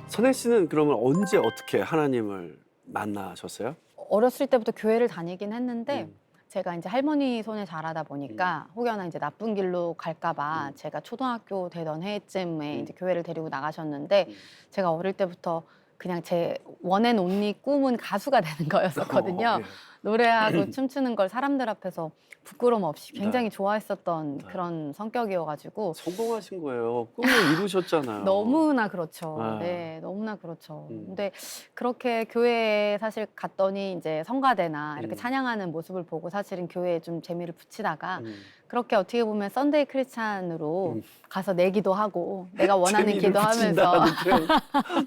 Speaker 1: 선혜 씨는 그러면 언제 어떻게 하나님을 만나셨어요?
Speaker 2: 어렸을 때부터 교회를 다니긴 했는데 제가 이제 할머니 손에 자라다 보니까 혹여나 이제 나쁜 길로 갈까봐 제가 초등학교 되던 해쯤에 이제 교회를 데리고 나가셨는데 제가 어릴 때부터 그냥 제 원앤 온리 꿈은 가수가 되는 거였었거든요.
Speaker 1: 예.
Speaker 2: 노래하고 춤추는 걸 사람들 앞에서 부끄럼 없이 굉장히
Speaker 1: 네.
Speaker 2: 좋아했었던 그런 성격이어가지고
Speaker 1: 성공하신 거예요. 꿈을 이루셨잖아요.
Speaker 2: 너무나 그렇죠.
Speaker 1: 아.
Speaker 2: 네, 너무나 그렇죠. 근데 그렇게 교회에 사실 갔더니 이제 성가대나 이렇게 찬양하는 모습을 보고 사실은 교회에 좀 재미를 붙이다가 그렇게 어떻게 보면 썬데이 크리스찬으로 가서 내기도 하고 내가 원하는
Speaker 1: 재미를
Speaker 2: 기도하면서
Speaker 1: 붙인다는 표현.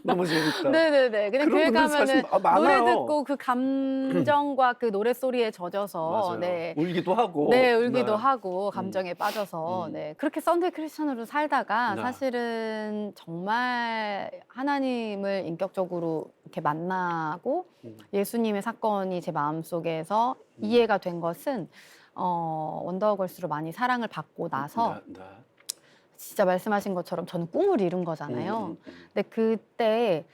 Speaker 1: 너무 재밌다.
Speaker 2: 네네네. 그냥
Speaker 1: 그런
Speaker 2: 교회
Speaker 1: 분들 사실
Speaker 2: 가면은
Speaker 1: 많아요.
Speaker 2: 노래 듣고 그 감정과 그 노래 소리에 젖어서
Speaker 1: 맞아요.
Speaker 2: 네.
Speaker 1: 울기도 하고.
Speaker 2: 네, 울기도
Speaker 1: 네.
Speaker 2: 하고 감정에 빠져서 네, 그렇게 썬데이 크리스천으로 살다가
Speaker 1: 네.
Speaker 2: 사실은 정말 하나님을 인격적으로 이렇게 만나고
Speaker 1: 음.
Speaker 2: 예수님의 사건이 제 마음속에서 이해가 된 것은 원더걸스로 많이 사랑을 받고 나서
Speaker 1: 네.
Speaker 2: 진짜 말씀하신 것처럼 저는 꿈을 이룬 거잖아요. 근데 그때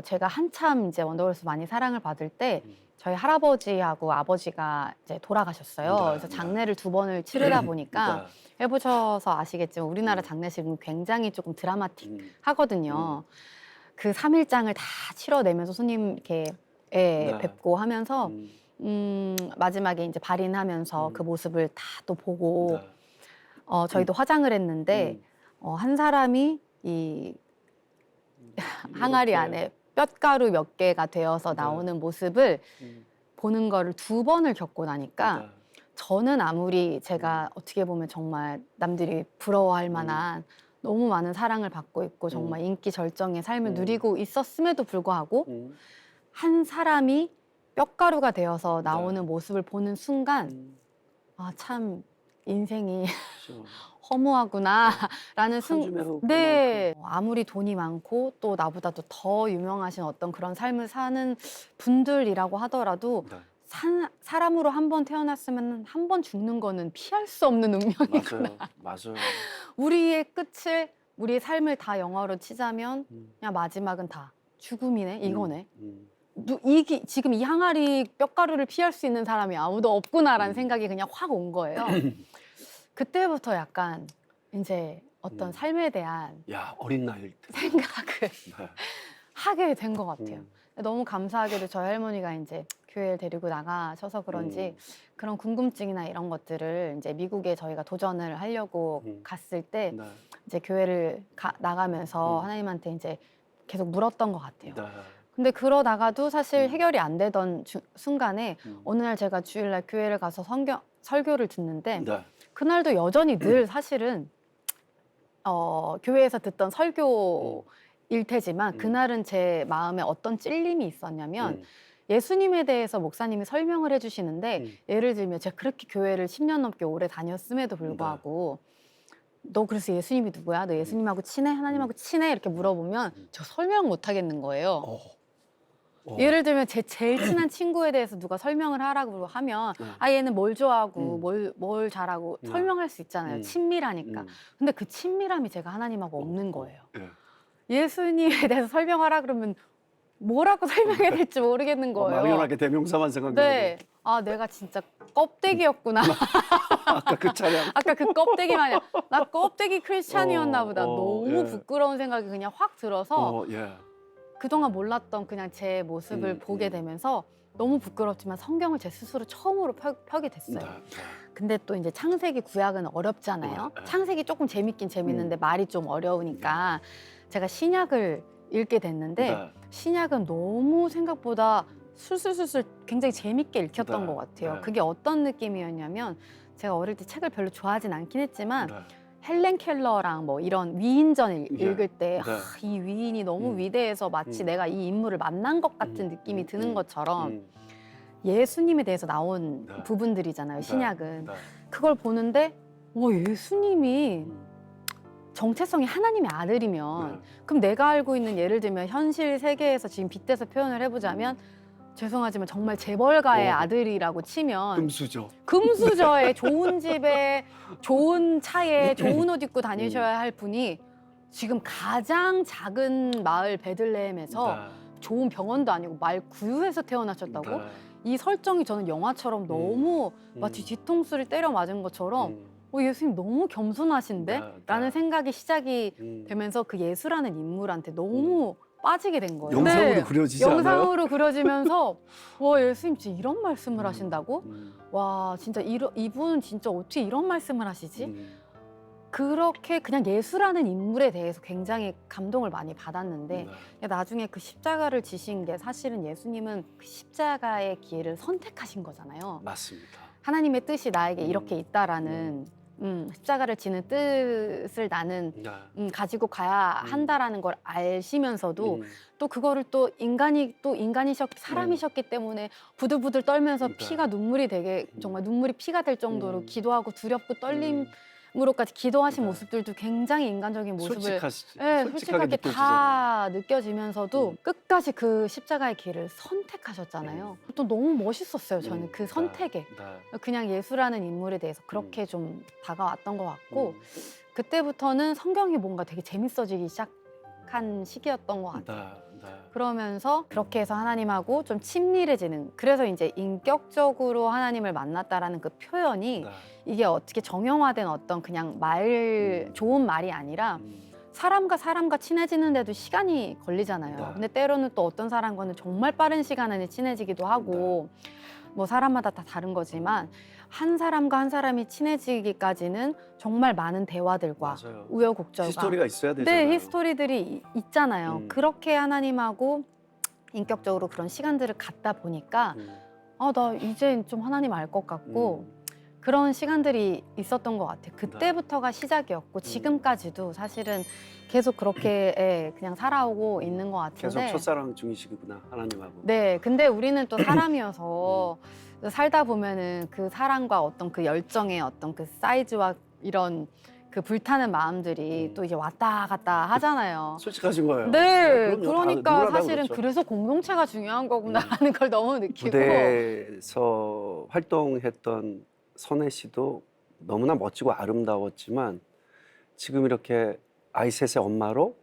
Speaker 2: 제가 한참 이제 원더걸스 많이 사랑을 받을 때 저희 할아버지하고 아버지가 이제 돌아가셨어요.
Speaker 1: 네,
Speaker 2: 그래서
Speaker 1: 네.
Speaker 2: 장례를 2번을 치르다 보니까
Speaker 1: 네.
Speaker 2: 해보셔서 아시겠지만 우리나라 장례식은 굉장히 조금 드라마틱하거든요.
Speaker 1: 음.
Speaker 2: 그 3일장을 다 치러내면서 손님 이렇게
Speaker 1: 네.
Speaker 2: 뵙고 하면서 마지막에 이제 발인하면서
Speaker 1: 음.
Speaker 2: 그 모습을 다 또 보고
Speaker 1: 네.
Speaker 2: 저희도 화장을 했는데 한 사람이 이 항아리
Speaker 1: 이렇게.
Speaker 2: 안에 뼛가루 몇 개가 되어서
Speaker 1: 네.
Speaker 2: 나오는 모습을
Speaker 1: 음.
Speaker 2: 보는 거를 2번을 겪고 나니까
Speaker 1: 네.
Speaker 2: 저는 아무리 제가 어떻게 보면 정말 남들이 부러워할 만한 너무 많은 사랑을 받고 있고 정말 인기 절정의 삶을 누리고 있었음에도 불구하고 한 사람이 뼈가루가 되어서 나오는
Speaker 1: 네.
Speaker 2: 모습을 보는 순간 아, 참 인생이
Speaker 1: 그렇죠.
Speaker 2: 허무하구나라는
Speaker 1: 한 줌의 흙
Speaker 2: 네. 아무리 돈이 많고 또 나보다도 더 유명하신 어떤 그런 삶을 사는 분들이라고 하더라도
Speaker 1: 네.
Speaker 2: 사람으로 한 번 태어났으면 한 번 죽는 거는 피할 수 없는 운명이구나.
Speaker 1: 맞아요.
Speaker 2: 우리의 끝을 우리의 삶을 다 영화로 치자면
Speaker 1: 음.
Speaker 2: 그냥 마지막은 다 죽음이네 이거네.
Speaker 1: 음.
Speaker 2: 지금 이 항아리 뼈가루를 피할 수 있는 사람이 아무도 없구나라는 생각이 그냥 확 온 거예요. 그때부터 약간 이제 어떤 삶에 대한
Speaker 1: 야, 어린 나이일 때.
Speaker 2: 생각을
Speaker 1: 네.
Speaker 2: 하게 된 것 같아요. 너무 감사하게도 저희 할머니가 이제 교회를 데리고 나가셔서 그런지 그런 궁금증이나 이런 것들을 이제 미국에 저희가 도전을 하려고 갔을 때
Speaker 1: 네.
Speaker 2: 이제 교회를 나가면서 하나님한테 이제 계속 물었던 것 같아요.
Speaker 1: 네.
Speaker 2: 근데 그러다가도 사실 해결이 안 되던 순간에 어느 날 제가 주일날 교회를 가서 설교를 듣는데
Speaker 1: 네.
Speaker 2: 그날도 여전히 늘 사실은 교회에서 듣던 설교일 테지만 그날은 제 마음에 어떤 찔림이 있었냐면 예수님에 대해서 목사님이 설명을 해주시는데 예를 들면 제가 그렇게 교회를 10년 넘게 오래 다녔음에도 불구하고 너 그래서 예수님이 누구야? 너 예수님하고 친해? 하나님하고 친해? 이렇게 물어보면 저 설명 못 하겠는 거예요. 예를 들면 제 제일 친한 친구에 대해서 누가 설명을 하라고 하면 아 얘는 뭘 좋아하고 뭘 잘하고 설명할 수 있잖아요. 친밀하니까. 근데 그 친밀함이 제가 하나님하고 없는 거예요. 예수님에 대해서 설명하라 그러면 뭐라고 설명해야 될지 모르겠는 거예요.
Speaker 1: 막연하게 대명사만 생각나고.
Speaker 2: 네. 아 내가 진짜 껍데기였구나.
Speaker 1: 아까 그 차량.
Speaker 2: 아까 그 껍데기 마냥 나 껍데기 크리스찬이었나 보다. 너무
Speaker 1: 예.
Speaker 2: 부끄러운 생각이 그냥 확 들어서
Speaker 1: 예.
Speaker 2: 그동안 몰랐던 그냥 제 모습을 보게 되면서 너무 부끄럽지만 성경을 제 스스로 처음으로 펴게 됐어요.
Speaker 1: 네.
Speaker 2: 근데 또 이제 창세기 구약은 어렵잖아요. 창세기 조금 재밌긴 재밌는데 말이 좀 어려우니까 제가 신약을 읽게 됐는데 신약은 너무 생각보다 술술술술 굉장히 재밌게 읽혔던 것 같아요. 그게 어떤 느낌이었냐면 제가 어릴 때 책을 별로 좋아하진 않긴 했지만 헬렌 켈러랑 뭐 이런 위인전 읽을 때 이 위인이 너무 위대해서 마치 내가 이 인물을 만난 것 같은 느낌이 드는 것처럼 예수님에 대해서 나온 부분들이잖아요, 신약은. 그걸 보는데 예수님이 정체성이 하나님의 아들이면 그럼 내가 알고 있는 예를 들면 현실 세계에서 지금 빗대서 표현을 해보자면 죄송하지만 정말 재벌가의 아들이라고 치면 금수저에 좋은 집에 좋은 차에 좋은 옷 입고 다니셔야 할 분이 지금 가장 작은 마을 베들레헴에서 좋은 병원도 아니고 말 구유에서 태어나셨다고? 이 설정이 저는 영화처럼 너무 마치 뒤통수를 때려 맞은 것처럼 예수님 너무 겸손하신데? 라는 생각이 시작이 되면서 그 예수라는 인물한테 너무 빠지게 된 거예요.
Speaker 1: 영상으로 그려지지 않아요?
Speaker 2: 영상으로 그려지면서 와 예수님 진짜 이런 말씀을 하신다고? 와 진짜 이분은 진짜 어떻게 이런 말씀을 하시지? 그렇게 그냥 예수라는 인물에 대해서 굉장히 감동을 많이 받았는데 나중에 그 십자가를 지신 게 사실은 예수님은 그 십자가의 길을 선택하신 거잖아요.
Speaker 1: 맞습니다.
Speaker 2: 하나님의 뜻이 나에게 이렇게 있다라는 십자가를 지는 뜻을 나는 가지고 가야 한다라는 걸 아시면서도 또 그거를 또 사람이셨기 때문에 부들부들 떨면서 피가 눈물이 되게 정말 눈물이 피가 될 정도로 기도하고 두렵고 떨림을 마지막으로까지 기도하신
Speaker 1: 네.
Speaker 2: 모습들도 굉장히 인간적인 모습을
Speaker 1: 솔직하시,
Speaker 2: 네,
Speaker 1: 솔직하게
Speaker 2: 솔직하게
Speaker 1: 느껴지잖아요.
Speaker 2: 다 느껴지면서도
Speaker 1: 음.
Speaker 2: 끝까지 그 십자가의 길을 선택하셨잖아요. 또 너무 멋있었어요. 저는 그 선택에.
Speaker 1: 네.
Speaker 2: 그냥 예수라는 인물에 대해서 그렇게 좀 다가왔던 것 같고
Speaker 1: 음.
Speaker 2: 그때부터는 성경이 뭔가 되게 재밌어지기 시작한 시기였던 것 같아요.
Speaker 1: 네.
Speaker 2: 그러면서 그렇게 해서 하나님하고 좀 친밀해지는 그래서 이제 인격적으로 하나님을 만났다라는 그 표현이
Speaker 1: 네.
Speaker 2: 이게 어떻게 정형화된 어떤 그냥 말 좋은 말이 아니라 사람과 사람과 친해지는데도 시간이 걸리잖아요.
Speaker 1: 네.
Speaker 2: 근데 때로는 또 어떤 사람과는 정말 빠른 시간 안에 친해지기도 하고 뭐 사람마다 다 다른 거지만 한 사람과 한 사람이 친해지기까지는 정말 많은 대화들과
Speaker 1: 맞아요.
Speaker 2: 우여곡절과
Speaker 1: 히스토리가 있어야 되잖아요.
Speaker 2: 네, 히스토리들이 있잖아요.
Speaker 1: 음.
Speaker 2: 그렇게 하나님하고 인격적으로 그런 시간들을 갖다 보니까 아, 나 이제 좀 하나님 알 것 같고 그런 시간들이 있었던 것 같아요. 그때부터가 시작이었고 지금까지도 사실은 계속 그렇게 예, 그냥 살아오고 있는 것
Speaker 1: 계속
Speaker 2: 같은데
Speaker 1: 첫사랑 중이시구나 하나님하고.
Speaker 2: 네, 근데 우리는 또 사람이어서 살다 보면은 그 사랑과 어떤 그 열정의 어떤 그 사이즈와 이런 그 불타는 마음들이 또 이제 왔다 갔다 하잖아요.
Speaker 1: 솔직하신 거예요.
Speaker 2: 네,
Speaker 1: 그럼요.
Speaker 2: 그러니까
Speaker 1: 누구나 다
Speaker 2: 사실은
Speaker 1: 그렇죠.
Speaker 2: 그래서 공동체가 중요한 거구나라는 걸 너무 느끼고.
Speaker 1: 무대에서 활동했던 선혜 씨도 너무나 멋지고 아름다웠지만 지금 이렇게 아이 셋의 엄마로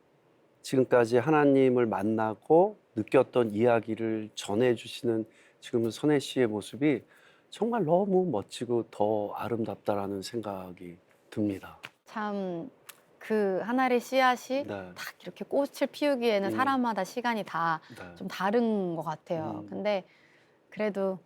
Speaker 1: 지금까지 하나님을 만나고 느꼈던 이야기를 전해주시는 지금 선혜 씨의 모습이 정말 너무 멋지고 더 아름답다라는 생각이 듭니다.
Speaker 2: 참 그 하나의 씨앗이
Speaker 1: 네.
Speaker 2: 딱 이렇게 꽃을 피우기에는 사람마다 시간이 다
Speaker 1: 네.
Speaker 2: 좀 다른 것 같아요. 근데 그래도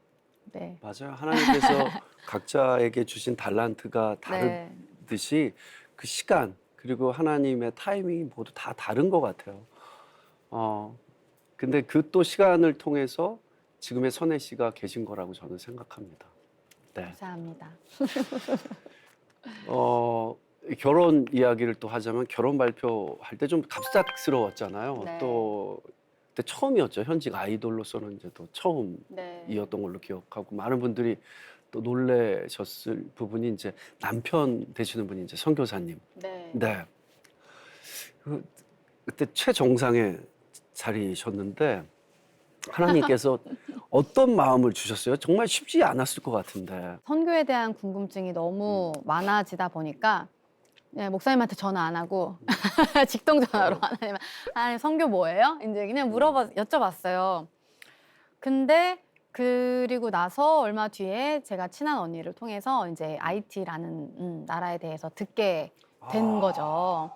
Speaker 2: 네.
Speaker 1: 맞아요. 하나님께서 각자에게 주신 달란트가
Speaker 2: 네.
Speaker 1: 다르듯이 그 시간 그리고 하나님의 타이밍이 모두 다 다른 것 같아요. 근데 그 또 시간을 통해서 지금의 선혜 씨가 계신 거라고 저는 생각합니다. 네.
Speaker 2: 감사합니다.
Speaker 1: 결혼 이야기를 또 하자면 결혼 발표할 때 좀 갑작스러웠잖아요.
Speaker 2: 네.
Speaker 1: 또 그때 처음이었죠. 현직 아이돌로서는 이제 또 처음이었던
Speaker 2: 네.
Speaker 1: 걸로 기억하고 많은 분들이 또 놀라셨을 부분이 이제 남편 되시는 분이 이제 선교사님.
Speaker 2: 네.
Speaker 1: 네. 그때 최정상의 자리셨는데 하나님께서 어떤 마음을 주셨어요? 정말 쉽지 않았을 것 같은데.
Speaker 2: 선교에 대한 궁금증이 너무 많아지다 보니까 네, 목사님한테 전화 안 하고 직통 전화로 하나님 선교 뭐예요? 이제 그냥 여쭤봤어요. 근데 그리고 나서 얼마 뒤에 제가 친한 언니를 통해서 이제 IT라는 나라에 대해서 듣게 된 거죠.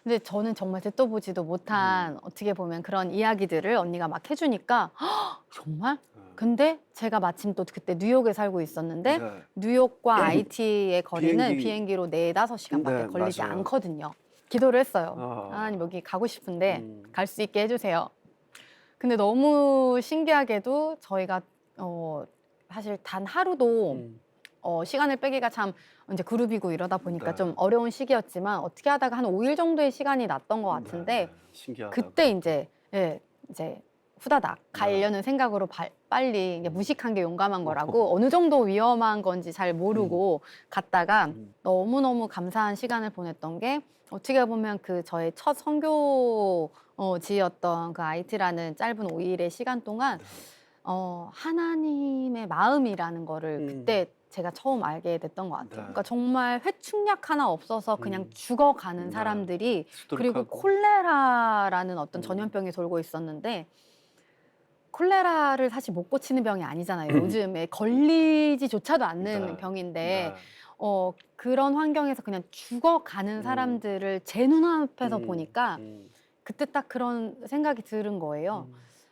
Speaker 2: 근데 저는 정말 듣도 보지도 못한 어떻게 보면 그런 이야기들을 언니가 막 해주니까 "헉, 정말? 근데 제가 마침 또 그때 뉴욕에 살고 있었는데
Speaker 1: 네.
Speaker 2: 뉴욕과 IT의 거리는
Speaker 1: 비행기-
Speaker 2: 비행기로 4-5시간밖에
Speaker 1: 네,
Speaker 2: 걸리지
Speaker 1: 맞아요.
Speaker 2: 않거든요. 기도를 했어요.
Speaker 1: 아.
Speaker 2: 하나님 여기 가고 싶은데
Speaker 1: 음.
Speaker 2: 갈 수 있게 해주세요. 근데 너무 신기하게도 저희가 사실 단 하루도 시간을 빼기가 참 이제 그룹이고 이러다 보니까
Speaker 1: 네.
Speaker 2: 좀 어려운 시기였지만 어떻게 하다가 한 5일 정도의 시간이 났던 것 같은데
Speaker 1: 신기하다.
Speaker 2: 그때 이제 이제 후다닥 가려는 생각으로 빨리 이게 무식한 게 용감한 거라고 어느 정도 위험한 건지 잘 모르고 갔다가 너무너무 감사한 시간을 보냈던 게 어떻게 보면 그 저의 첫 선교지였던 그 IT라는 짧은 5일의 시간 동안 하나님의 마음이라는 거를 그때 제가 처음 알게 됐던 것 같아요.
Speaker 1: 네.
Speaker 2: 그러니까 정말 회충약 하나 없어서 그냥 죽어가는
Speaker 1: 네.
Speaker 2: 사람들이 그리고
Speaker 1: 수두룩하고.
Speaker 2: 콜레라라는 어떤 전염병이 돌고 있었는데 콜레라를 사실 못 고치는 병이 아니잖아요. 요즘에 걸리지조차도 않는
Speaker 1: 네.
Speaker 2: 병인데
Speaker 1: 네.
Speaker 2: 그런 환경에서 그냥 죽어가는 사람들을 제 눈앞에서 보니까 그때 딱 그런 생각이 들은 거예요.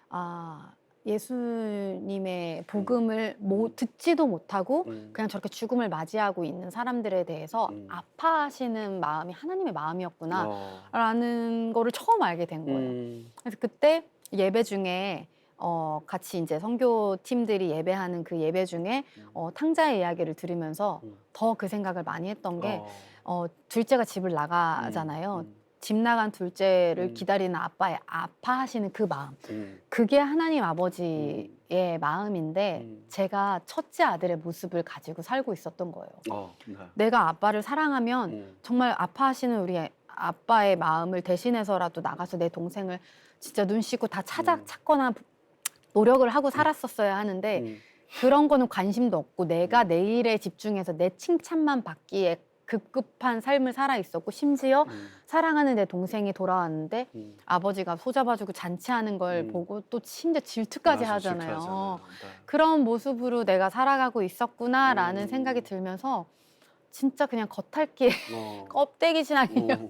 Speaker 2: 아, 예수님의 복음을 듣지도 못하고 그냥 저렇게 죽음을 맞이하고 있는 사람들에 대해서 아파하시는 마음이 하나님의 마음이었구나라는 거를 처음 알게 된 거예요. 그래서 그때 예배 중에 같이 이제 선교 팀들이 예배하는 그 예배 중에 탕자의 이야기를 들으면서 더 그 생각을 많이 했던 게 둘째가 집을 나가잖아요. 집 나간 둘째를 기다리는 아빠의 아파하시는 그 마음. 그게 하나님 아버지의 마음인데 제가 첫째 아들의 모습을 가지고 살고 있었던 거예요.
Speaker 1: 네.
Speaker 2: 내가 아빠를 사랑하면 정말 아파하시는 우리 아빠의 마음을 대신해서라도 나가서 내 동생을 진짜 눈 씻고 다 찾거나 노력을 하고 살았었어야 하는데 그런 거는 관심도 없고 내가 내 일에 집중해서 내 칭찬만 받기에 급급한 삶을 살아 있었고 심지어 사랑하는 내 동생이 돌아왔는데 아버지가 소잡아주고 잔치하는 걸 보고 또 심지어 질투까지
Speaker 1: 맞아,
Speaker 2: 하잖아요.
Speaker 1: 질투하잖아요. 네.
Speaker 2: 그런 모습으로 내가 살아가고 있었구나라는 생각이 들면서 진짜 그냥 겉핥기에 껍데기 신앙이요.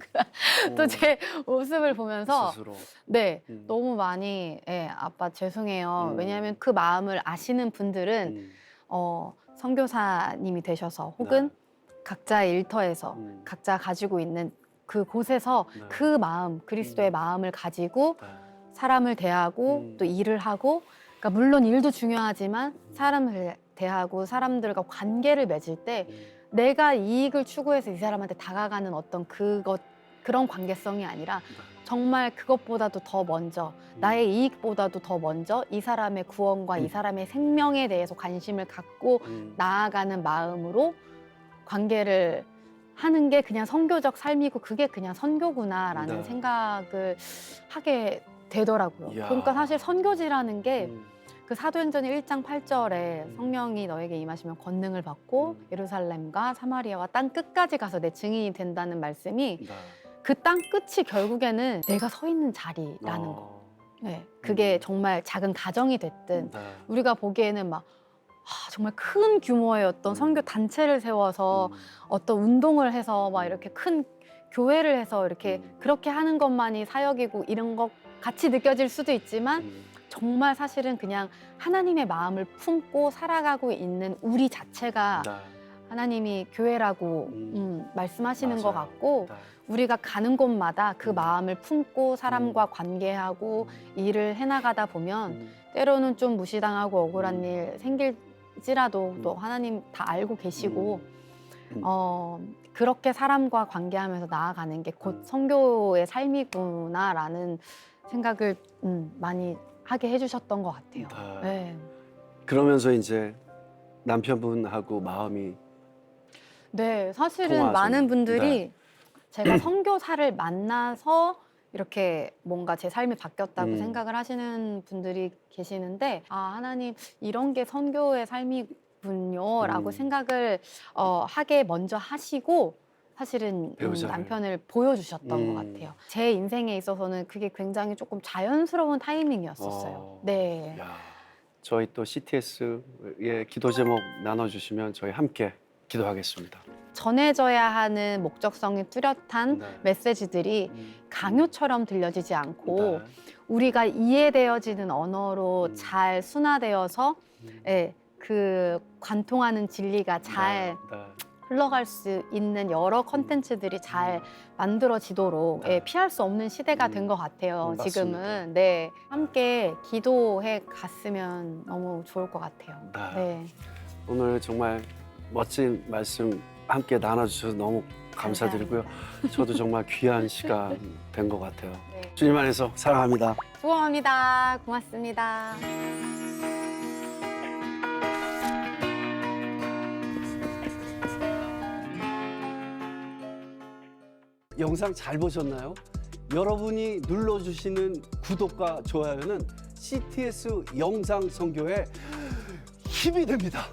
Speaker 2: 또 제 모습을 보면서
Speaker 1: 스스로.
Speaker 2: 네 너무 많이 아빠 죄송해요. 왜냐하면 그 마음을 아시는 분들은 선교사님이 되셔서 혹은 각자의 일터에서 각자 가지고 있는 그 곳에서 그 마음 그리스도의 마음을 가지고 사람을 대하고 또 일을 하고 그러니까 물론 일도 중요하지만 사람을 대하고 사람들과 관계를 맺을 때 내가 이익을 추구해서 이 사람한테 다가가는 어떤 그런 관계성이 아니라 정말 그것보다도 더 먼저 나의 이익보다도 더 먼저 이 사람의 구원과 이 사람의 생명에 대해서 관심을 갖고 나아가는 마음으로 관계를 하는 게 그냥 선교적 삶이고 그게 그냥 선교구나라는 생각을 하게 되더라고요.
Speaker 1: 이야.
Speaker 2: 그러니까 사실 선교지라는 게 그 사도행전 1장 8절에 성령이 너에게 임하시면 권능을 받고 예루살렘과 사마리아와 땅 끝까지 가서 내 증인이 된다는 말씀이 그 땅 끝이 결국에는 내가 서 있는 자리라는 거. 네, 그게 정말 작은 가정이 됐든 우리가 보기에는 막 정말 큰 규모의 어떤 선교 단체를 세워서 어떤 운동을 해서 막 이렇게 큰 교회를 해서 이렇게 그렇게 하는 것만이 사역이고 이런 것 같이 느껴질 수도 있지만 정말 사실은 그냥 하나님의 마음을 품고 살아가고 있는 우리 자체가 하나님이 교회라고 말씀하시는 것 같고 우리가 가는 곳마다 그 마음을 품고 사람과 관계하고 일을 해나가다 보면 때로는 좀 무시당하고 억울한 일 생길지라도 또 하나님 다 알고 계시고 그렇게 사람과 관계하면서 나아가는 게 곧 선교의 삶이구나라는 생각을 많이 하게 해주셨던 것 같아요. 네.
Speaker 1: 그러면서 이제 남편분하고 마음이
Speaker 2: 네, 사실은
Speaker 1: 통하시는.
Speaker 2: 많은 분들이
Speaker 1: 네.
Speaker 2: 제가 선교사를 만나서 이렇게 뭔가 제 삶이 바뀌었다고 생각을 하시는 분들이 계시는데 하나님 이런 게 선교의 삶이군요 라고 생각을 하게 먼저 하시고 사실은 남편을 보여주셨던 것 같아요. 제 인생에 있어서는 그게 굉장히 조금 자연스러운 타이밍이었었어요. 네.
Speaker 1: 야, 저희 또 CTS의 기도 제목 나눠주시면 저희 함께 기도하겠습니다.
Speaker 2: 전해져야 하는 목적성이 뚜렷한 메시지들이 강요처럼 들려지지 않고 우리가 이해되어지는 언어로 잘 순화되어서 그 관통하는 진리가 잘 흘러갈 수 있는 여러 컨텐츠들이 잘 만들어지도록 피할 수 없는 시대가 된 것 같아요. 지금은. 네, 함께 기도해 갔으면 너무 좋을 것 같아요. 네.
Speaker 1: 오늘 정말 멋진 말씀 함께 나눠주셔서 너무 감사드리고요. 저도 정말 귀한 시간 된 것 같아요.
Speaker 2: 네.
Speaker 1: 주님 안에서 사랑합니다.
Speaker 2: 축원합니다. 고맙습니다.
Speaker 1: 영상 잘 보셨나요? 여러분이 눌러주시는 구독과 좋아요는 CTS 영상 선교에 힘이 됩니다.